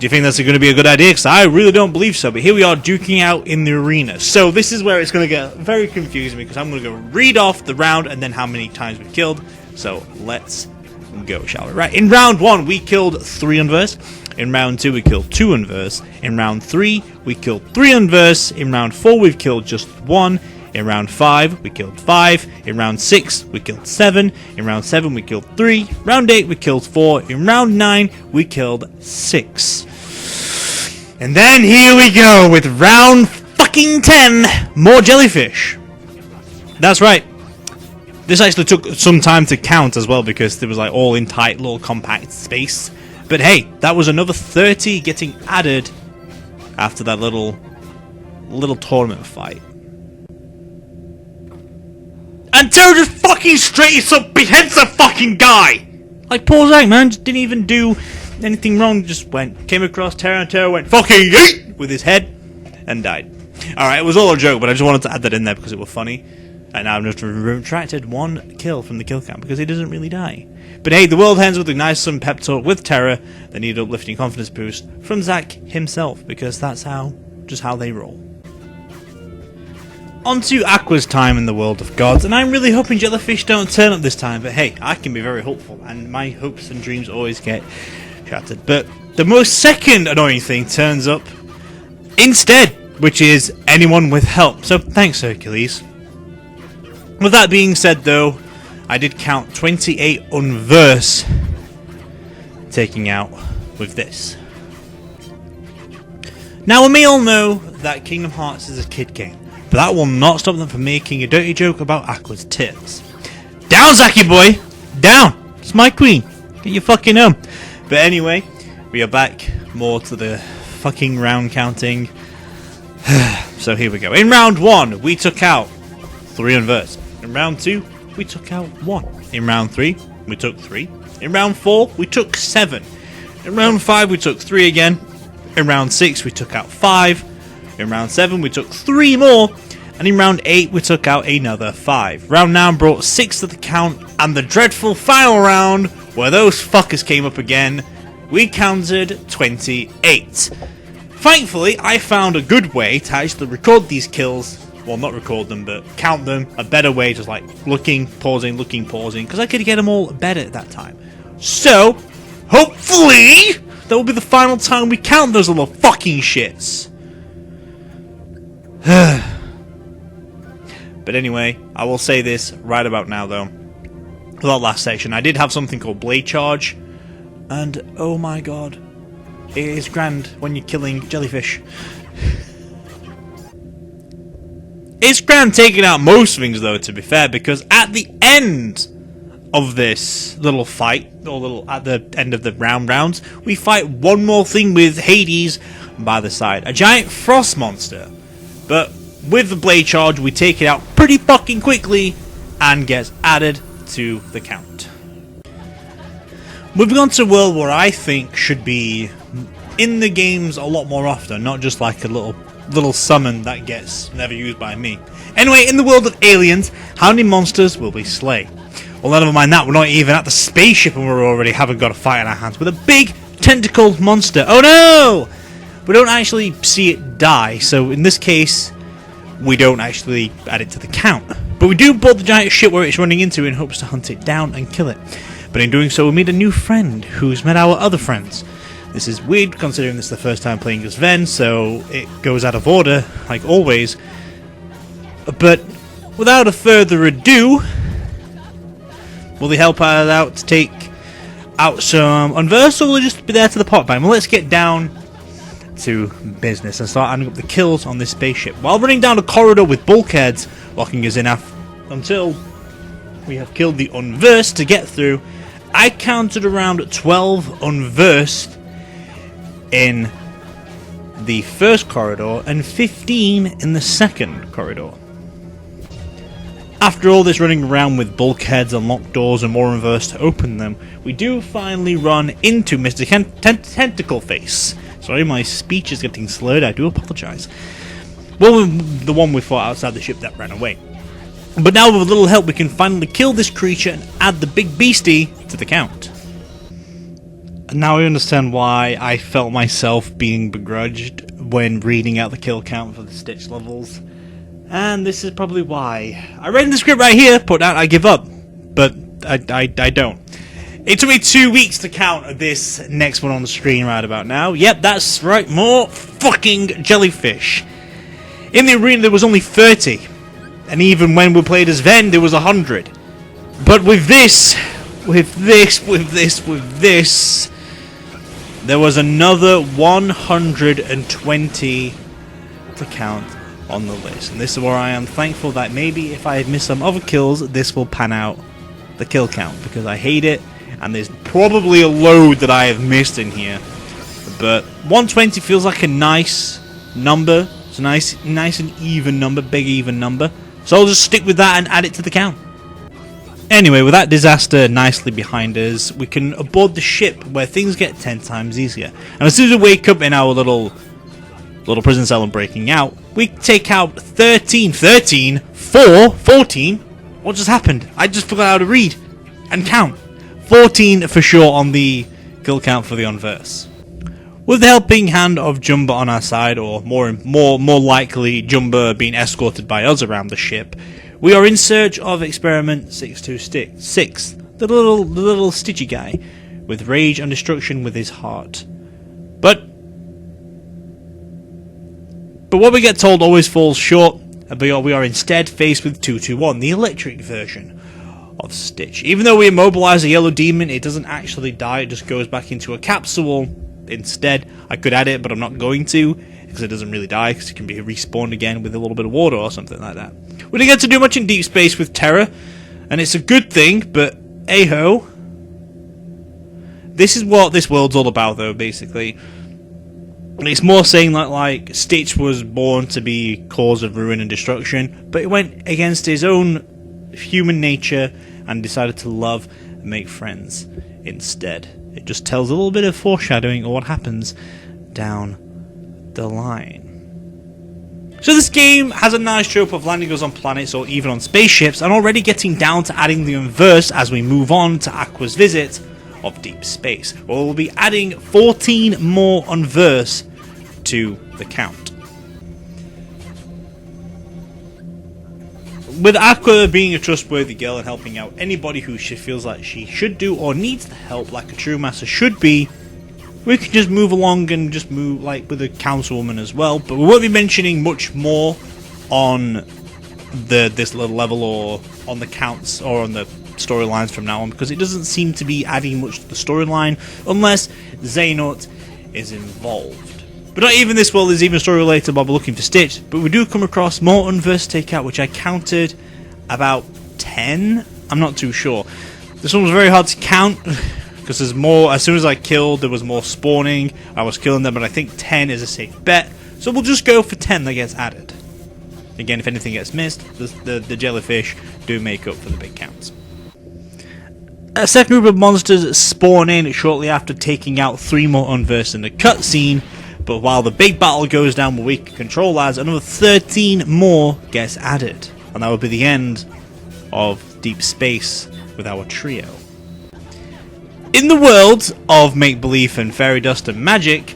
you think that's going to be a good idea? Because I really don't believe so. But here we are duking out in the arena. So this is where it's going to get very confusing, because I'm going to go read off the round and then how many times we killed. So let's go, shall we? Right, in round 1 we killed 3 Unverse. In round 2 we killed 2 Unverse. In round 3 we killed 3 Unverse. In round 4 we've killed just 1. In round 5 we killed 5. In round 6 we killed 7. In round 7 we killed 3. Round 8 we killed 4. In round 9 we killed 6. And then here we go with round fucking 10, more jellyfish. That's right. This actually took some time to count as well, because it was like all in tight little compact space. But hey, that was another 30 getting added after that little tournament fight. And Terra just fucking straight up beheads the fucking guy! Like, poor Zach, man, just didn't even do anything wrong, just came across Terra, and Terra went fucking yeet with his head and died. Alright, it was all a joke, but I just wanted to add that in there because it was funny. And now I've just retracted 1 kill from the kill count because he doesn't really die. But hey, the world ends with a nice some pep talk with Terra, they need an uplifting confidence boost from Zach himself, because that's just how they roll. On to Aqua's time in the world of gods, and I'm really hoping jellyfish don't turn up this time, but hey, I can be very hopeful, and my hopes and dreams always get shattered. But the most second annoying thing turns up instead, which is anyone with help. So thanks, Hercules. With that being said though, I did count 28 Unverse taking out with this. Now we may all know that Kingdom Hearts is a kid game, but that will not stop them from making a dirty joke about Aqua's tits. Down, Zaki boy! Down! It's my queen! Get your fucking home! But anyway, we are back more to the fucking round counting. So here we go. In round 1, we took out 3 Unverse. In round 2, we took out 1. In round 3, we took 3. In round 4, we took 7. In round 5, we took 3 again. In round 6, we took out 5. In round 7, we took 3 more. And in round 8, we took out another 5. Round 9 brought 6 to the count. And the dreadful final round, where those fuckers came up again, we counted 28. Thankfully, I found a good way to actually record these kills. Well, not record them, but count them. A better way, just like looking, pausing, because I could get them all better at that time. So, hopefully, that will be the final time we count those little fucking shits. But anyway, I will say this right about now, though. For that last section, I did have something called Blade Charge, and oh my god, it is grand when you're killing jellyfish. It's grand taking out most things though, to be fair, because at the end of this little fight, or at the end of the rounds, we fight one more thing with Hades by the side. A giant frost monster. But with the Blade Charge, we take it out pretty fucking quickly and gets added to the count. Moving on to a world where I think should be in the games a lot more often, not just like a little summon that gets never used by me. Anyway, in the world of aliens, how many monsters will we slay? Well, never mind that, we're not even at the spaceship and we're already haven't got a fight in our hands with a big tentacle monster. Oh no! We don't actually see it die, so in this case, we don't actually add it to the count. But we do board the giant ship where it's running into in hopes to hunt it down and kill it. But in doing so, we meet a new friend who's met our other friends. This is weird considering this is the first time playing as Ven, so it goes out of order, like always. But without a further ado, will they help us out to take out some Unverse, or will they just be there to the pot bang? Well, let's get down to business and start adding up the kills on this spaceship. While running down a corridor with bulkheads locking us in until we have killed the Unverse to get through, I counted around 12 Unversed in the first corridor and 15 in the second corridor. After all this running around with bulkheads and locked doors and more reverse to open them, we do finally run into Mr. Tentacle Face. Sorry, my speech is getting slurred, I do apologise. Well, the one we fought outside the ship that ran away. But now with a little help we can finally kill this creature and add the big beastie to the count. Now I understand why I felt myself being begrudged when reading out the kill count for the Stitch levels. And this is probably why. I read in the script right here, put out I give up. But I don't. It took me 2 weeks to count this next one on the screen right about now. Yep, that's right, more fucking jellyfish. In the arena there was only 30. And even when we played as Ven, there was 100. But with this, there was another 120 to count on the list. And this is where I am thankful that maybe if I had missed some other kills, this will pan out the kill count. Because I hate it, and there's probably a load that I have missed in here. But 120 feels like a nice number. It's a nice and even number, big even number. So I'll just stick with that and add it to the count. Anyway, with that disaster nicely behind us, we can aboard the ship where things get 10 times easier. And as soon as we wake up in our little prison cell and breaking out, we take out 14. What just happened? I just forgot how to read and count. 14 for sure on the kill count for the Unverse. With the helping hand of Jumba on our side, or more likely Jumba being escorted by us around the ship, we are in search of Experiment 626, the little Stitchy guy, with rage and destruction with his heart. But what we get told always falls short, and we are instead faced with 221, the electric version of Stitch. Even though we immobilize a yellow demon, it doesn't actually die, it just goes back into a capsule. Instead, I could add it, but I'm not going to, because it doesn't really die, because it can be respawned again with a little bit of water or something like that. We didn't get to do much in deep space with Terra, and it's a good thing, but hey-ho. This is what this world's all about, though, basically. And it's more saying that, like, Stitch was born to be cause of ruin and destruction, but it went against his own human nature and decided to love and make friends instead. It just tells a little bit of foreshadowing of what happens down the line. So this game has a nice trope of landing us on planets or even on spaceships, and already getting down to adding the Unverse as we move on to Aqua's visit of deep space. We'll be adding 14 more Unverse to the count. With Aqua being a trustworthy girl and helping out anybody who she feels like she should do or needs the help like a true master should be, we can just move along and just move like with a councilwoman as well. But we won't be mentioning much more on this little level or on the counts or on the storylines from now on, because it doesn't seem to be adding much to the storyline unless Xehanort is involved. But not even this world is even story related while we're looking for Stitch, but we do come across more Unverse takeout, which I counted about 10? I'm not too sure. This one was very hard to count, because there's more. As soon as I killed, there was more spawning. I was killing them, but I think 10 is a safe bet. So we'll just go for 10 that gets added. Again, if anything gets missed, the jellyfish do make up for the big counts. A second group of monsters spawn in shortly after taking out 3 more Unverse in the cutscene. But while the big battle goes down where we can control as, another 13 more gets added. And that will be the end of Deep Space with our trio. In the world of make-believe and fairy dust and magic,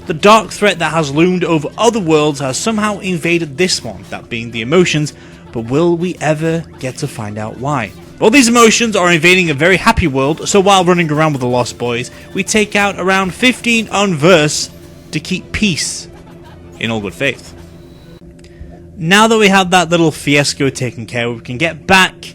the dark threat that has loomed over other worlds has somehow invaded this one, that being the emotions, but will we ever get to find out why? Well, these emotions are invading a very happy world, so while running around with the Lost Boys, we take out around 15 Unverse to keep peace in all good faith. Now that we have that little fiasco taken care of, we can get back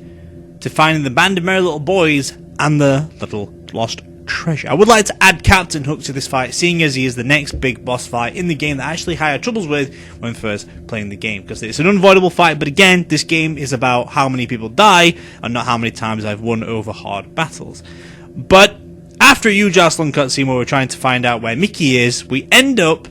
to finding the band of merry little boys and the little lost treasure. I would like to add Captain Hook to this fight, seeing as he is the next big boss fight in the game that I actually had troubles with when first playing the game, because it's an unavoidable fight, but again, this game is about how many people die and not how many times I've won over hard battles. But after a huge Aslan cutscene where we're trying to find out where Mickey is, we end up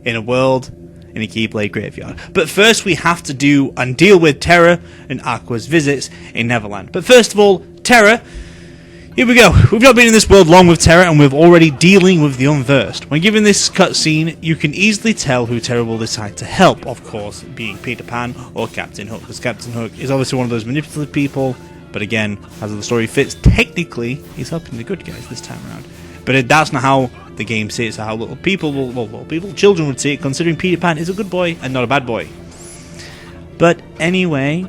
in a world in a Keyblade Graveyard. But first we have to do and deal with Terra and Aqua's visits in Neverland. But first of all, Terra, here we go. We've not been in this world long with Terra, and we're already dealing with the unversed. When given this cutscene, you can easily tell who Terra will decide to help, of course, being Peter Pan or Captain Hook, because Captain Hook is obviously one of those manipulative people, but again, as the story fits, technically, he's helping the good guys this time around. But that's not how the game sees it, how little people children would see it, considering Peter Pan is a good boy and not a bad boy. But anyway,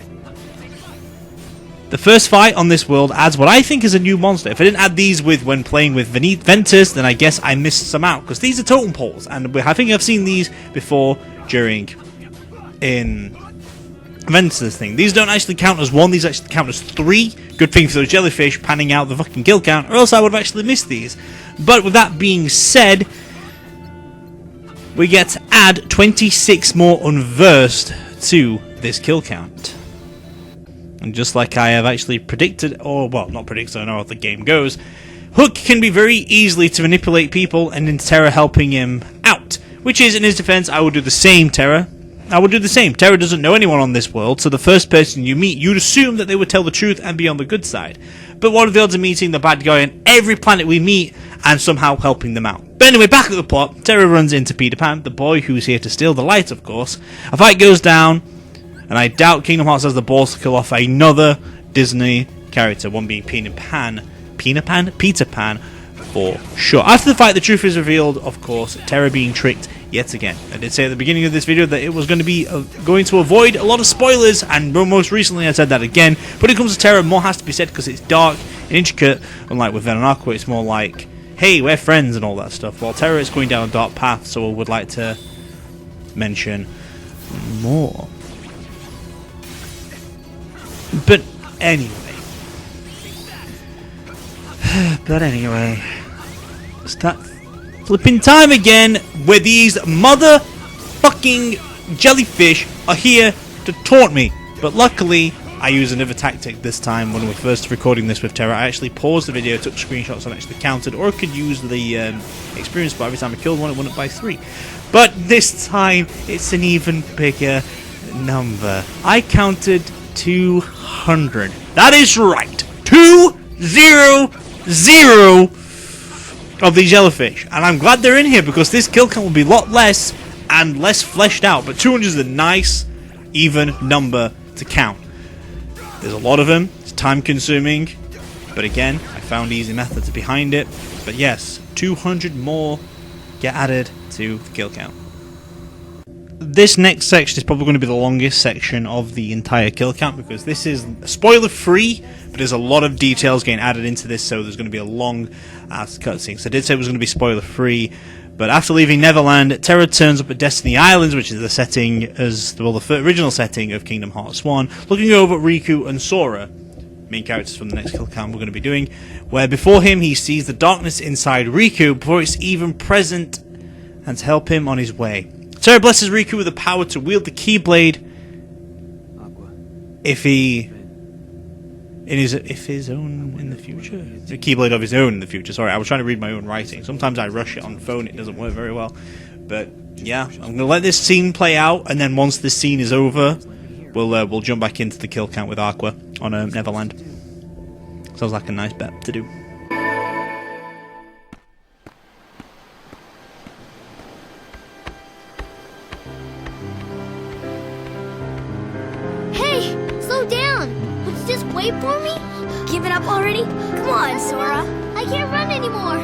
the first fight on this world adds what I think is a new monster. If I didn't add these when playing with Ventus, then I guess I missed some out, because these are totem poles, and I think I've seen these before in Ventus' thing. These don't actually count as one, these actually count as 3. Good thing for those jellyfish panning out the fucking kill count, or else I would have actually missed these. But with that being said, we get to add 26 more unversed to this kill count. And just like I have actually predicted, or well, not predicted, I know how the game goes, Hook can be very easily to manipulate people, and in Terra helping him out. Which is, in his defense, I would do the same, Terra. I would do the same. Terra doesn't know anyone on this world, so the first person you meet, you'd assume that they would tell the truth and be on the good side. But what are the odds of meeting the bad guy on every planet we meet and somehow helping them out? But anyway, back at the plot, Terra runs into Peter Pan, the boy who's here to steal the light, of course. A fight goes down, and I doubt Kingdom Hearts has the balls to kill off another Disney character, one being Peter Pan, for sure. After the fight, the truth is revealed, of course, Terra being tricked yet again. I did say at the beginning of this video that it was going to be going to avoid a lot of spoilers, and most recently I said that again. But when it comes to Terra, more has to be said because it's dark and intricate, unlike with Ven and Aqua, it's more like, hey, we're friends and all that stuff. While Terra is going down a dark path, so I would like to mention more. But anyway, it's that flipping time again where these motherfucking jellyfish are here to taunt me. But luckily, I use another tactic this time. When we were first recording this with Terra, I actually paused the video, took screenshots and actually counted, or I could use the experience bar. Every time I killed one, it went up by 3. But this time, it's an even bigger number. I counted 200. That is right. 200 of these jellyfish. And I'm glad they're in here because this kill count will be a lot less and less fleshed out. But 200 is a nice, even number to count. There's a lot of them. It's time consuming. But again, I found easy methods behind it. But yes, 200 more get added to the kill count. This next section is probably going to be the longest section of the entire kill count because this is spoiler free, but there's a lot of details getting added into this, so there's going to be a long ass cutscene. So I did say it was going to be spoiler free, but after leaving Neverland, Terra turns up at Destiny Islands, which is the setting as the original setting of Kingdom Hearts 1, looking over at Riku and Sora, main characters from the next kill count we're going to be doing, where before him he sees the darkness inside Riku before it's even present, and to help him on his way. Terra blesses Riku with the power to wield the Keyblade Aqua. if his own in the future. The Keyblade of his own in the future. Sorry, I was trying to read my own writing. Sometimes I rush it on the phone, it doesn't work very well. But yeah, I'm gonna let this scene play out, and then once this scene is over, we'll jump back into the kill count with Aqua on Neverland. Sounds like a nice bet to do. Just wait for me? Giving up already? Come on, Sora. I can't run anymore.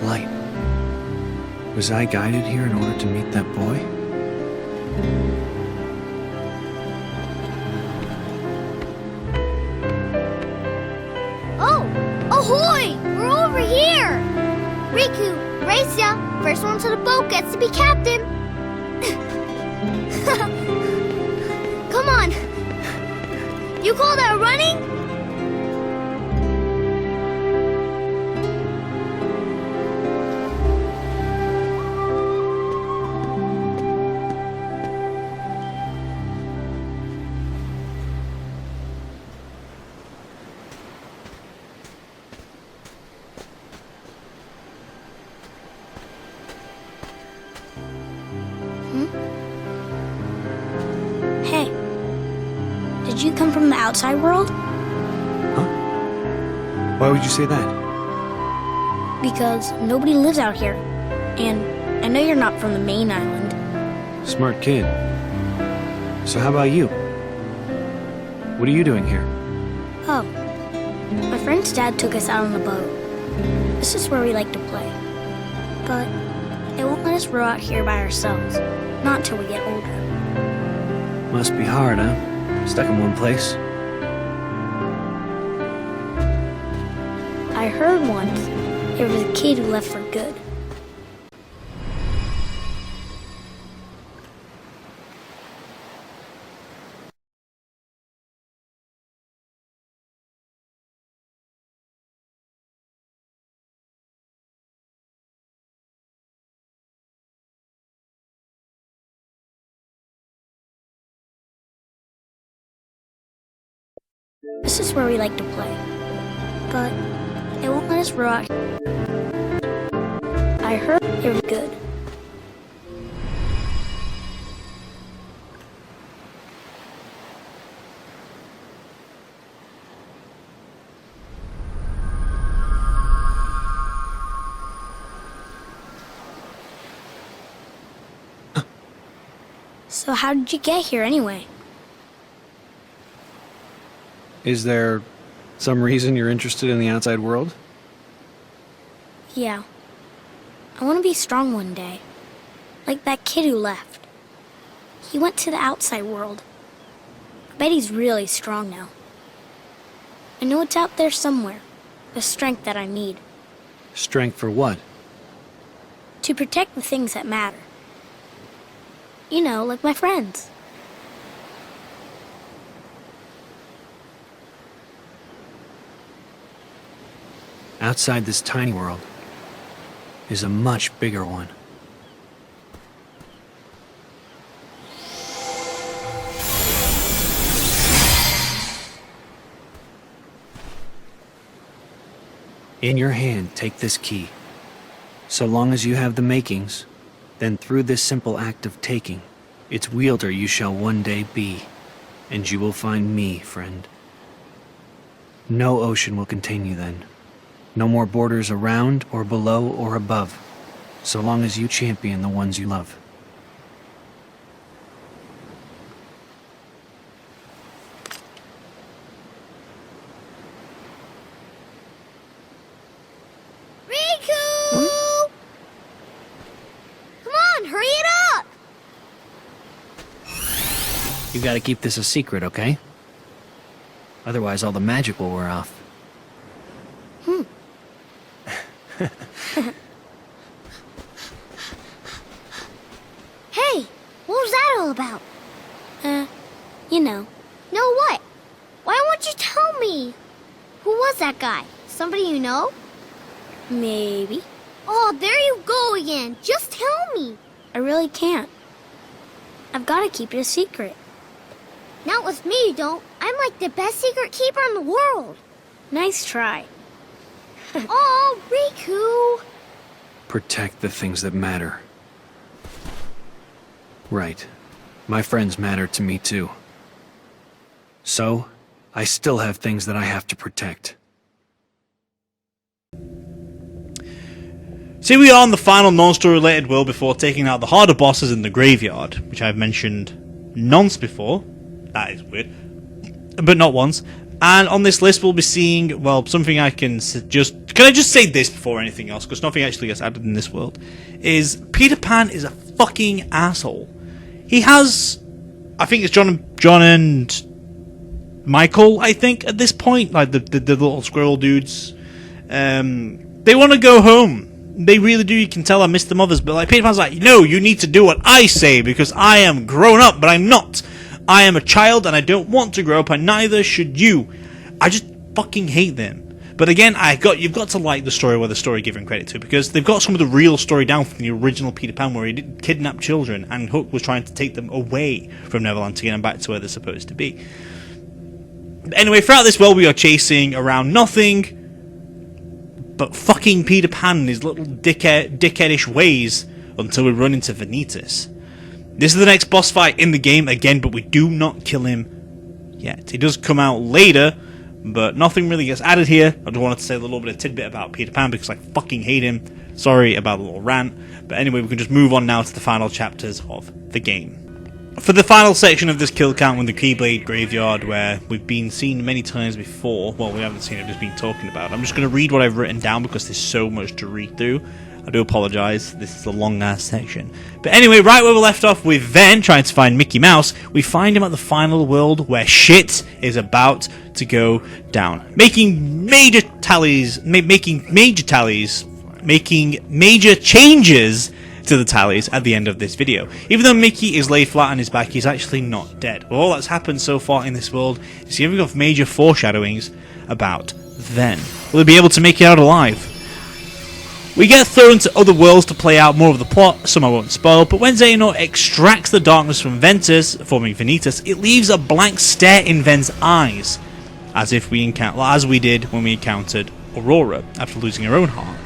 Light. Was I guided here in order to meet that boy? Oh! Ahoy! We're over here! Riku, race ya! First one to the boat gets to be captain! Come on! You call that running? Hey, did you come from the outside world? Why would you say that? Because nobody lives out here. And I know you're not from the main island. Smart kid. So how about you? What are you doing here? Oh, my friend's dad took us out on the boat. This is where we like to play. But they won't let us row out here by ourselves. Not until we get older. Must be hard, huh? Stuck in one place. I heard once there was a kid who left for good. This is where we like to play. But they won't let us row out here. I heard they were good. So how did you get here anyway? Is there some reason you're interested in the outside world? Yeah. I want to be strong one day. Like that kid who left. He went to the outside world. I bet he's really strong now. I know it's out there somewhere. The strength that I need. Strength for what? To protect the things that matter. You know, like my friends. Outside this tiny world is a much bigger one. In your hand, take this key. So long as you have the makings, then through this simple act of taking, its wielder you shall one day be, and you will find me, friend. No ocean will contain you then. No more borders around or below or above, so long as you champion the ones you love. Riku! Come on, hurry it up! You gotta keep this a secret, okay? Otherwise all the magic will wear off. Hey, what was that all about? You know. Know what? Why won't you tell me? Who was that guy? Somebody you know? Maybe. Oh, there you go again. Just tell me. I really can't. I've got to keep it a secret. Not with me, you don't. I'm like the best secret keeper in the world. Nice try. Oh, Riku. Protect the things that matter. Right. My friends matter to me too. So, I still have things that I have to protect. So here we are in the final non-story-related world before taking out the harder bosses in the graveyard, which I've mentioned nonce before. That is weird. But not once. And on this list we'll be seeing, well, something I can just... Can I just say this before anything else? Because nothing actually gets added in this world. Is Peter Pan is a fucking asshole. He has... I think it's John and Michael, I think, at this point. Like, the little squirrel dudes. They want to go home. They really do. You can tell I miss the mothers. But, like, Peter Pan's like, no, you need to do what I say because I am grown up, but I'm not. I am a child and I don't want to grow up, and neither should you. I just fucking hate them. But again, you've got to like the story where the story given credit to, because they've got some of the real story down from the original Peter Pan, where he did kidnap children and Hook was trying to take them away from Neverland to get them back to where they're supposed to be. But anyway, throughout this world we are chasing around nothing but fucking Peter Pan and his little dickheadish ways until we run into Vanitas. This is the next boss fight in the game again, but we do not kill him yet. He does come out later, but nothing really gets added here. I just wanted to say a little bit of tidbit about Peter Pan because I fucking hate him. Sorry about the little rant. But anyway, we can just move on now to the final chapters of the game. For the final section of this kill count with the Keyblade Graveyard, where we've been seen many times before, well, we haven't seen it, just been talking about. I'm just going to read what I've written down because there's so much to read through. I do apologise, this is a long-ass section. But anyway, right where we left off with Ven trying to find Mickey Mouse, we find him at the final world where shit is about to go down. Making major changes to the tallies at the end of this video. Even though Mickey is laid flat on his back, he's actually not dead. Well, all that's happened so far in this world is giving off major foreshadowings about Ven. Will he be able to make it out alive? We get thrown to other worlds to play out more of the plot, some I won't spoil, but when Xehanort extracts the darkness from Ventus, forming Vanitas, it leaves a blank stare in Ven's eyes, as we did when we encountered Aurora after losing her own heart.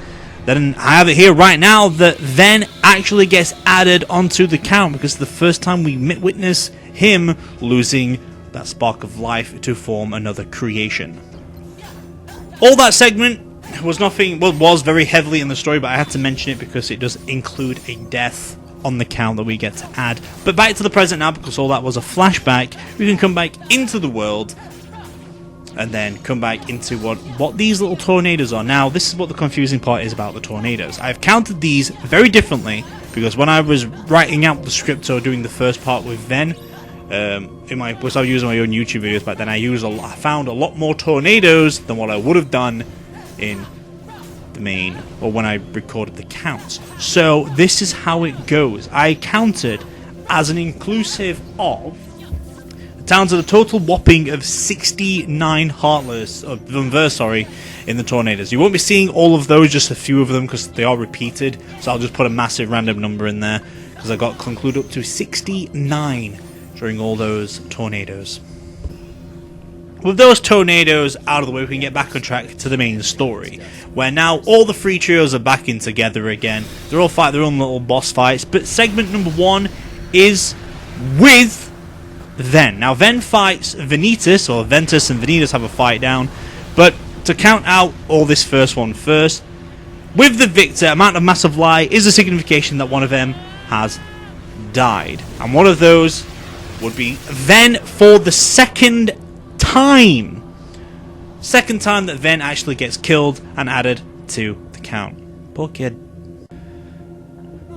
Then I have it here right now that Ven actually gets added onto the count because it's the first time we witness him losing that spark of life to form another creation. All that segment was was very heavily in the story, but I had to mention it because it does include a death on the count that we get to add. But back to the present now, because all that was a flashback, we can come back into the world and then come back into what these little tornadoes are. Now, this is what the confusing part is about the tornadoes. I've counted these very differently because when I was writing out the script or doing the first part with Ven, because I was using my own YouTube videos back then, I found a lot more tornadoes than what I would have done in the main, or when I recorded the counts. So this is how it goes. I counted as an inclusive of down to the total whopping of 69 Heartless, in the tornadoes. You won't be seeing all of those, just a few of them, because they are repeated. So I'll just put a massive random number in there, because I got concluded up to 69 during all those tornadoes. With those tornadoes out of the way, we can get back on track to the main story, where now all the three trios are back in together again. They're all fighting their own little boss fights, but segment number 1 is with Ven. Now, Ven fights Vanitas, or Ventus and Vanitas have a fight down, but to count out all this first one first, with the victor, amount of massive lie is a signification that one of them has died. And one of those would be Ven for the second time. Second time that Ven actually gets killed and added to the count. Poor kid.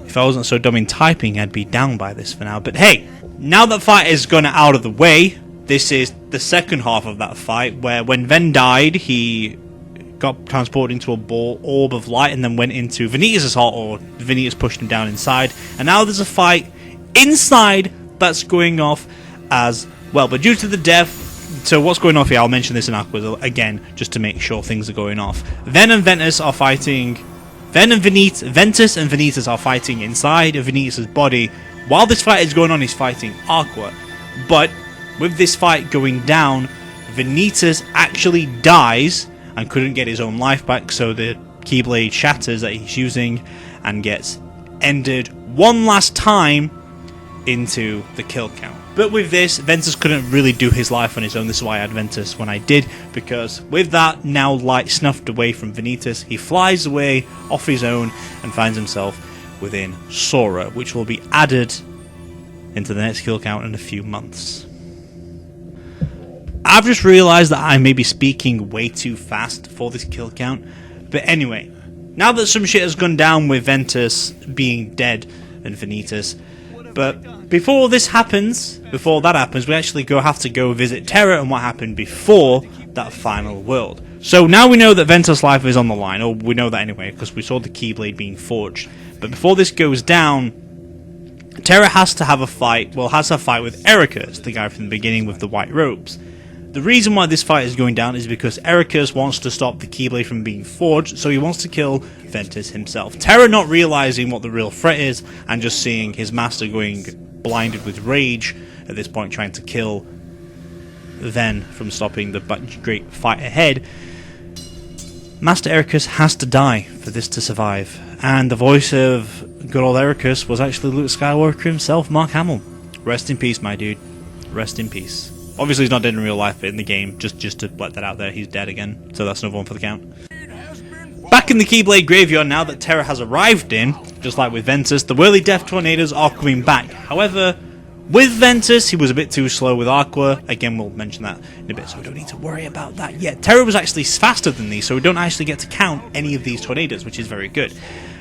If I wasn't so dumb in typing, I'd be down by this for now. But hey, now that fight is gone out of the way, this is the second half of that fight, where when Ven died, he got transported into a orb of light and then went into Vanitas' heart, or Vanitas pushed him down inside. And now there's a fight inside that's going off as well. But due to the death, so what's going off here, I'll mention this in Aqua again, just to make sure things are going off. Ven and Ventus are fighting. Ventus and Vanitas are fighting inside of Vanitas' body. While this fight is going on, he's fighting Aqua. But with this fight going down, Vanitas actually dies and couldn't get his own life back, so the Keyblade shatters that he's using and gets ended one last time into the kill count. But with this, Ventus couldn't really do his life on his own. This is why I had Ventus when I did, because with that now light snuffed away from Vanitas, he flies away off his own and finds himself within Sora, which will be added into the next kill count in a few months. I've just realised that I may be speaking way too fast for this kill count, but anyway, now that some shit has gone down with Ventus being dead and Vanitas, but before that happens, we actually have to go visit Terra and what happened before that final world. So now we know that Ventus' life is on the line, or we know that anyway, because we saw the Keyblade being forged. But before this goes down, Terra has to have a fight with Ericus, the guy from the beginning with the white robes. The reason why this fight is going down is because Ericus wants to stop the Keyblade from being forged, so he wants to kill Ventus himself. Terra not realizing what the real threat is, and just seeing his master going blinded with rage at this point, trying to kill Ven from stopping the great fight ahead. Master Ericus has to die for this to survive, and the voice of good old Ericus was actually Luke Skywalker himself, Mark Hamill. Rest in peace, my dude. Rest in peace. Obviously he's not dead in real life, but in the game, just to let that out there, he's dead again. So that's another one for the count. Back in the Keyblade Graveyard, now that Terra has arrived in, just like with Ventus, the whirly death tornadoes are coming back. However, with Ventus, he was a bit too slow with Aqua. Again, we'll mention that in a bit, so we don't need to worry about that yet. Terra was actually faster than these, so we don't actually get to count any of these tornadoes, which is very good.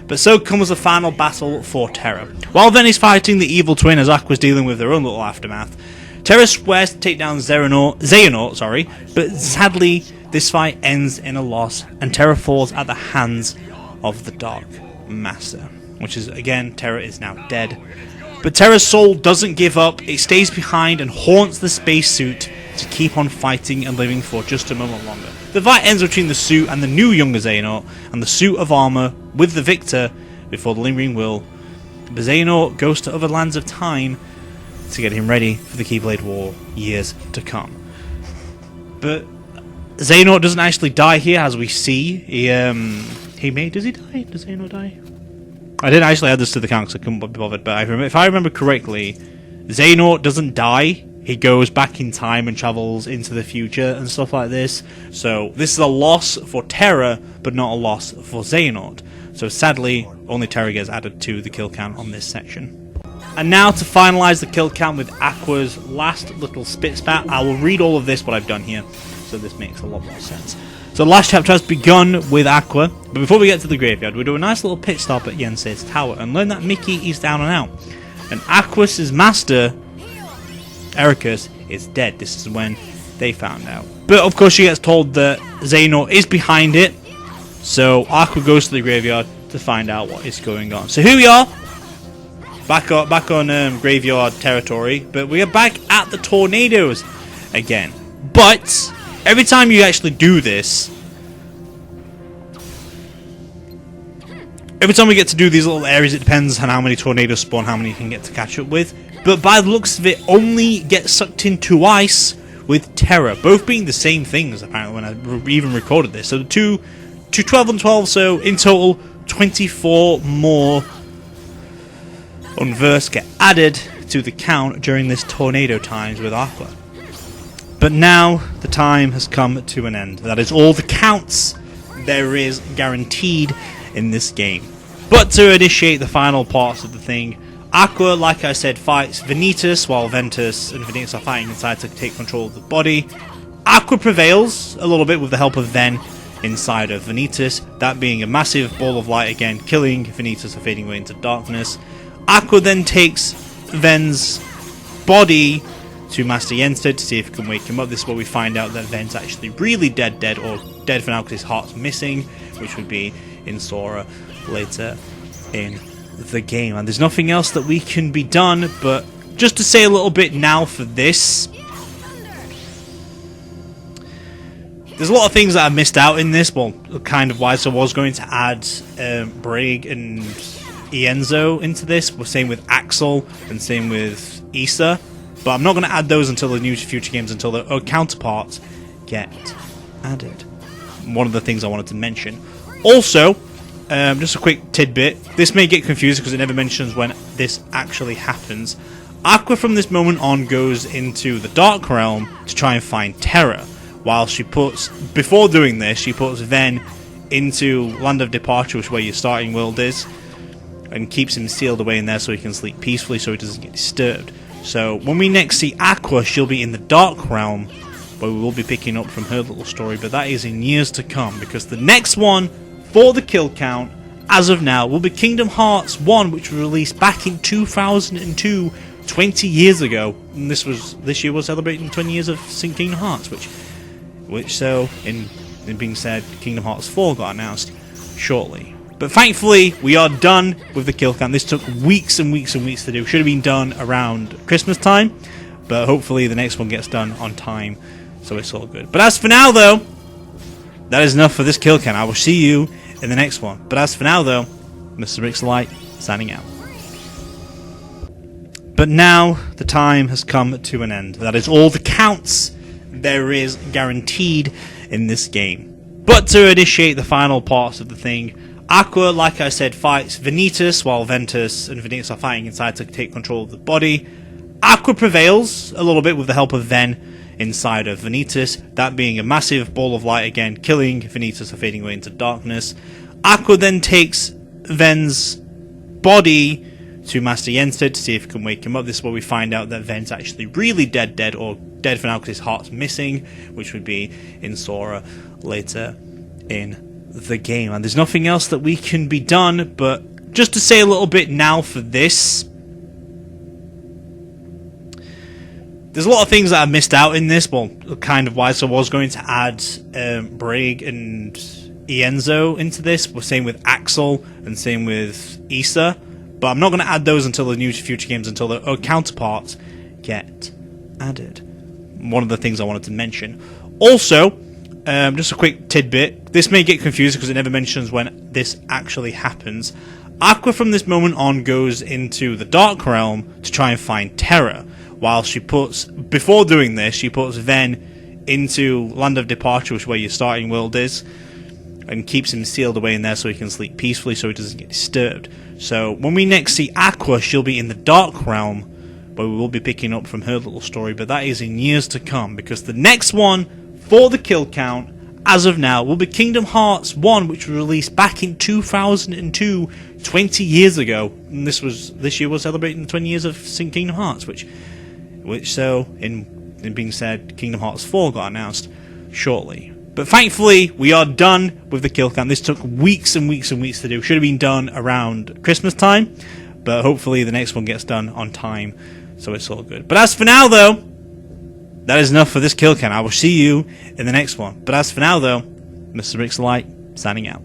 But so comes the final battle for Terra. While Ven is fighting the evil twin as Aqua's dealing with their own little aftermath, Terra swears to take down Xehanort, but sadly, this fight ends in a loss, and Terra falls at the hands of the Dark Master. Which is, again, Terra is now dead. But Terra's soul doesn't give up, it stays behind and haunts the spacesuit to keep on fighting and living for just a moment longer. The fight ends between the suit and the new younger Xehanort, and the suit of armor with the victor before the lingering will. But Xehanort goes to other lands of time to get him ready for the Keyblade War years to come. But Xehanort doesn't actually die here, as we see. Does he die? Does Xehanort die? I didn't actually add this to the count because I couldn't be bothered, but if I remember correctly, Xehanort doesn't die. He goes back in time and travels into the future and stuff like this. So this is a loss for Terra, but not a loss for Xehanort. So sadly, only Terra gets added to the kill count on this section. And now to finalise the kill count with Aqua's last little spit spat. I will read all of this, what I've done here, so this makes a lot more sense. So the last chapter has begun with Aqua, but before we get to the graveyard, we'll do a nice little pit stop at Yensei's tower and learn that Mickey is down and out. And Aqua's master, Ericus, is dead. This is when they found out. But of course she gets told that Xehanort is behind it, so Aqua goes to the graveyard to find out what is going on. So here we are, back on graveyard territory, but we are back at the tornadoes again. But every time you actually do this, every time we get to do these little areas, it depends on how many tornadoes spawn, how many you can get to catch up with. But by the looks of it, only get sucked into ice with Terra, both being the same things apparently when I even recorded this. So the two 12 and 12, so in total 24 more Unversed get added to the count during this tornado times with Aqua. But now the time has come to an end. That is all the counts there is guaranteed in this game. But to initiate the final parts of the thing, Aqua, like I said, fights Vanitas while Ventus and Vanitas are fighting inside to take control of the body. Aqua prevails a little bit with the help of Ven inside of Vanitas, that being a massive ball of light again, killing Vanitas and fading away into darkness. Aqua then takes Ven's body to Master Yensei to see if he can wake him up. This is where we find out that Ven's actually really dead, or dead for now because his heart's missing, which would be in Sora later in the game. And there's nothing else that we can be done, but just to say a little bit now for this, there's a lot of things that I missed out in this, well, kind of why, so I was going to add Brig and Ienzo into this, same with Axel and same with Issa, but I'm not going to add those until the new future games, until the counterparts get added. One of the things I wanted to mention. Also, just a quick tidbit, this may get confusing because it never mentions when this actually happens. Aqua from this moment on goes into the Dark Realm to try and find Terra, while she puts, before doing this, she puts Ven into Land of Departure, which is where your starting world is, and keeps him sealed away in there so he can sleep peacefully so he doesn't get disturbed. So when we next see Aqua, she'll be in the Dark Realm, where we will be picking up from her little story, but that is in years to come, because the next one for the kill count, as of now, will be Kingdom Hearts 1, which was released back in 2002, 20 years ago. And this year was celebrating 20 years of Kingdom Hearts, which so, in being said, Kingdom Hearts 4 got announced shortly. But thankfully, we are done with the kill count. This took weeks and weeks and weeks to do. Should have been done around Christmas time, but hopefully the next one gets done on time, so it's all good. But as for now, though, that is enough for this kill count. I will see you in the next one. But as for now, though, Mr. Rixxalight signing out. But now the time has come to an end. That is all the counts there is guaranteed in this game. But to initiate the final parts of the thing, Aqua, like I said, fights Vanitas, while Ventus and Vanitas are fighting inside to take control of the body. Aqua prevails a little bit with the help of Ven inside of Vanitas, that being a massive ball of light again, killing Vanitas and fading away into darkness. Aqua then takes Ven's body to Master Yenstead to see if it can wake him up. This is where we find out that Ven's actually really dead, or dead for now because his heart's missing, which would be in Sora later in the game. And there's nothing else that we can be done, but just to say a little bit now for this, there's a lot of things that I missed out in this, well, kind of why. So I was going to add Brig and Ienzo into this, same with Axel and same with Issa, but I'm not going to add those until the new future games, until the counterparts get added. One of the things I wanted to mention. Also, just a quick tidbit, this may get confusing because it never mentions when this actually happens. Aqua from this moment on goes into the Dark Realm to try and find Terra, while she puts, before doing this, she puts Ven into Land of Departure, which is where your starting world is, and keeps him sealed away in there so he can sleep peacefully so he doesn't get disturbed. So when we next see Aqua, she'll be in the Dark Realm, where we will be picking up from her little story, but that is in years to come, because the next one for the kill count, as of now, will be Kingdom Hearts 1, which was released back in 2002, 20 years ago. And this year we're celebrating the 20 years of Kingdom Hearts, which so, in being said, Kingdom Hearts 4 got announced shortly. But thankfully, we are done with the kill count. This took weeks and weeks and weeks to do. Should have been done around Christmas time, but hopefully the next one gets done on time, so it's all good. But as for now, though, that is enough for this kill count. I will see you in the next one. But as for now, though, Mr. Rixxalight, signing out.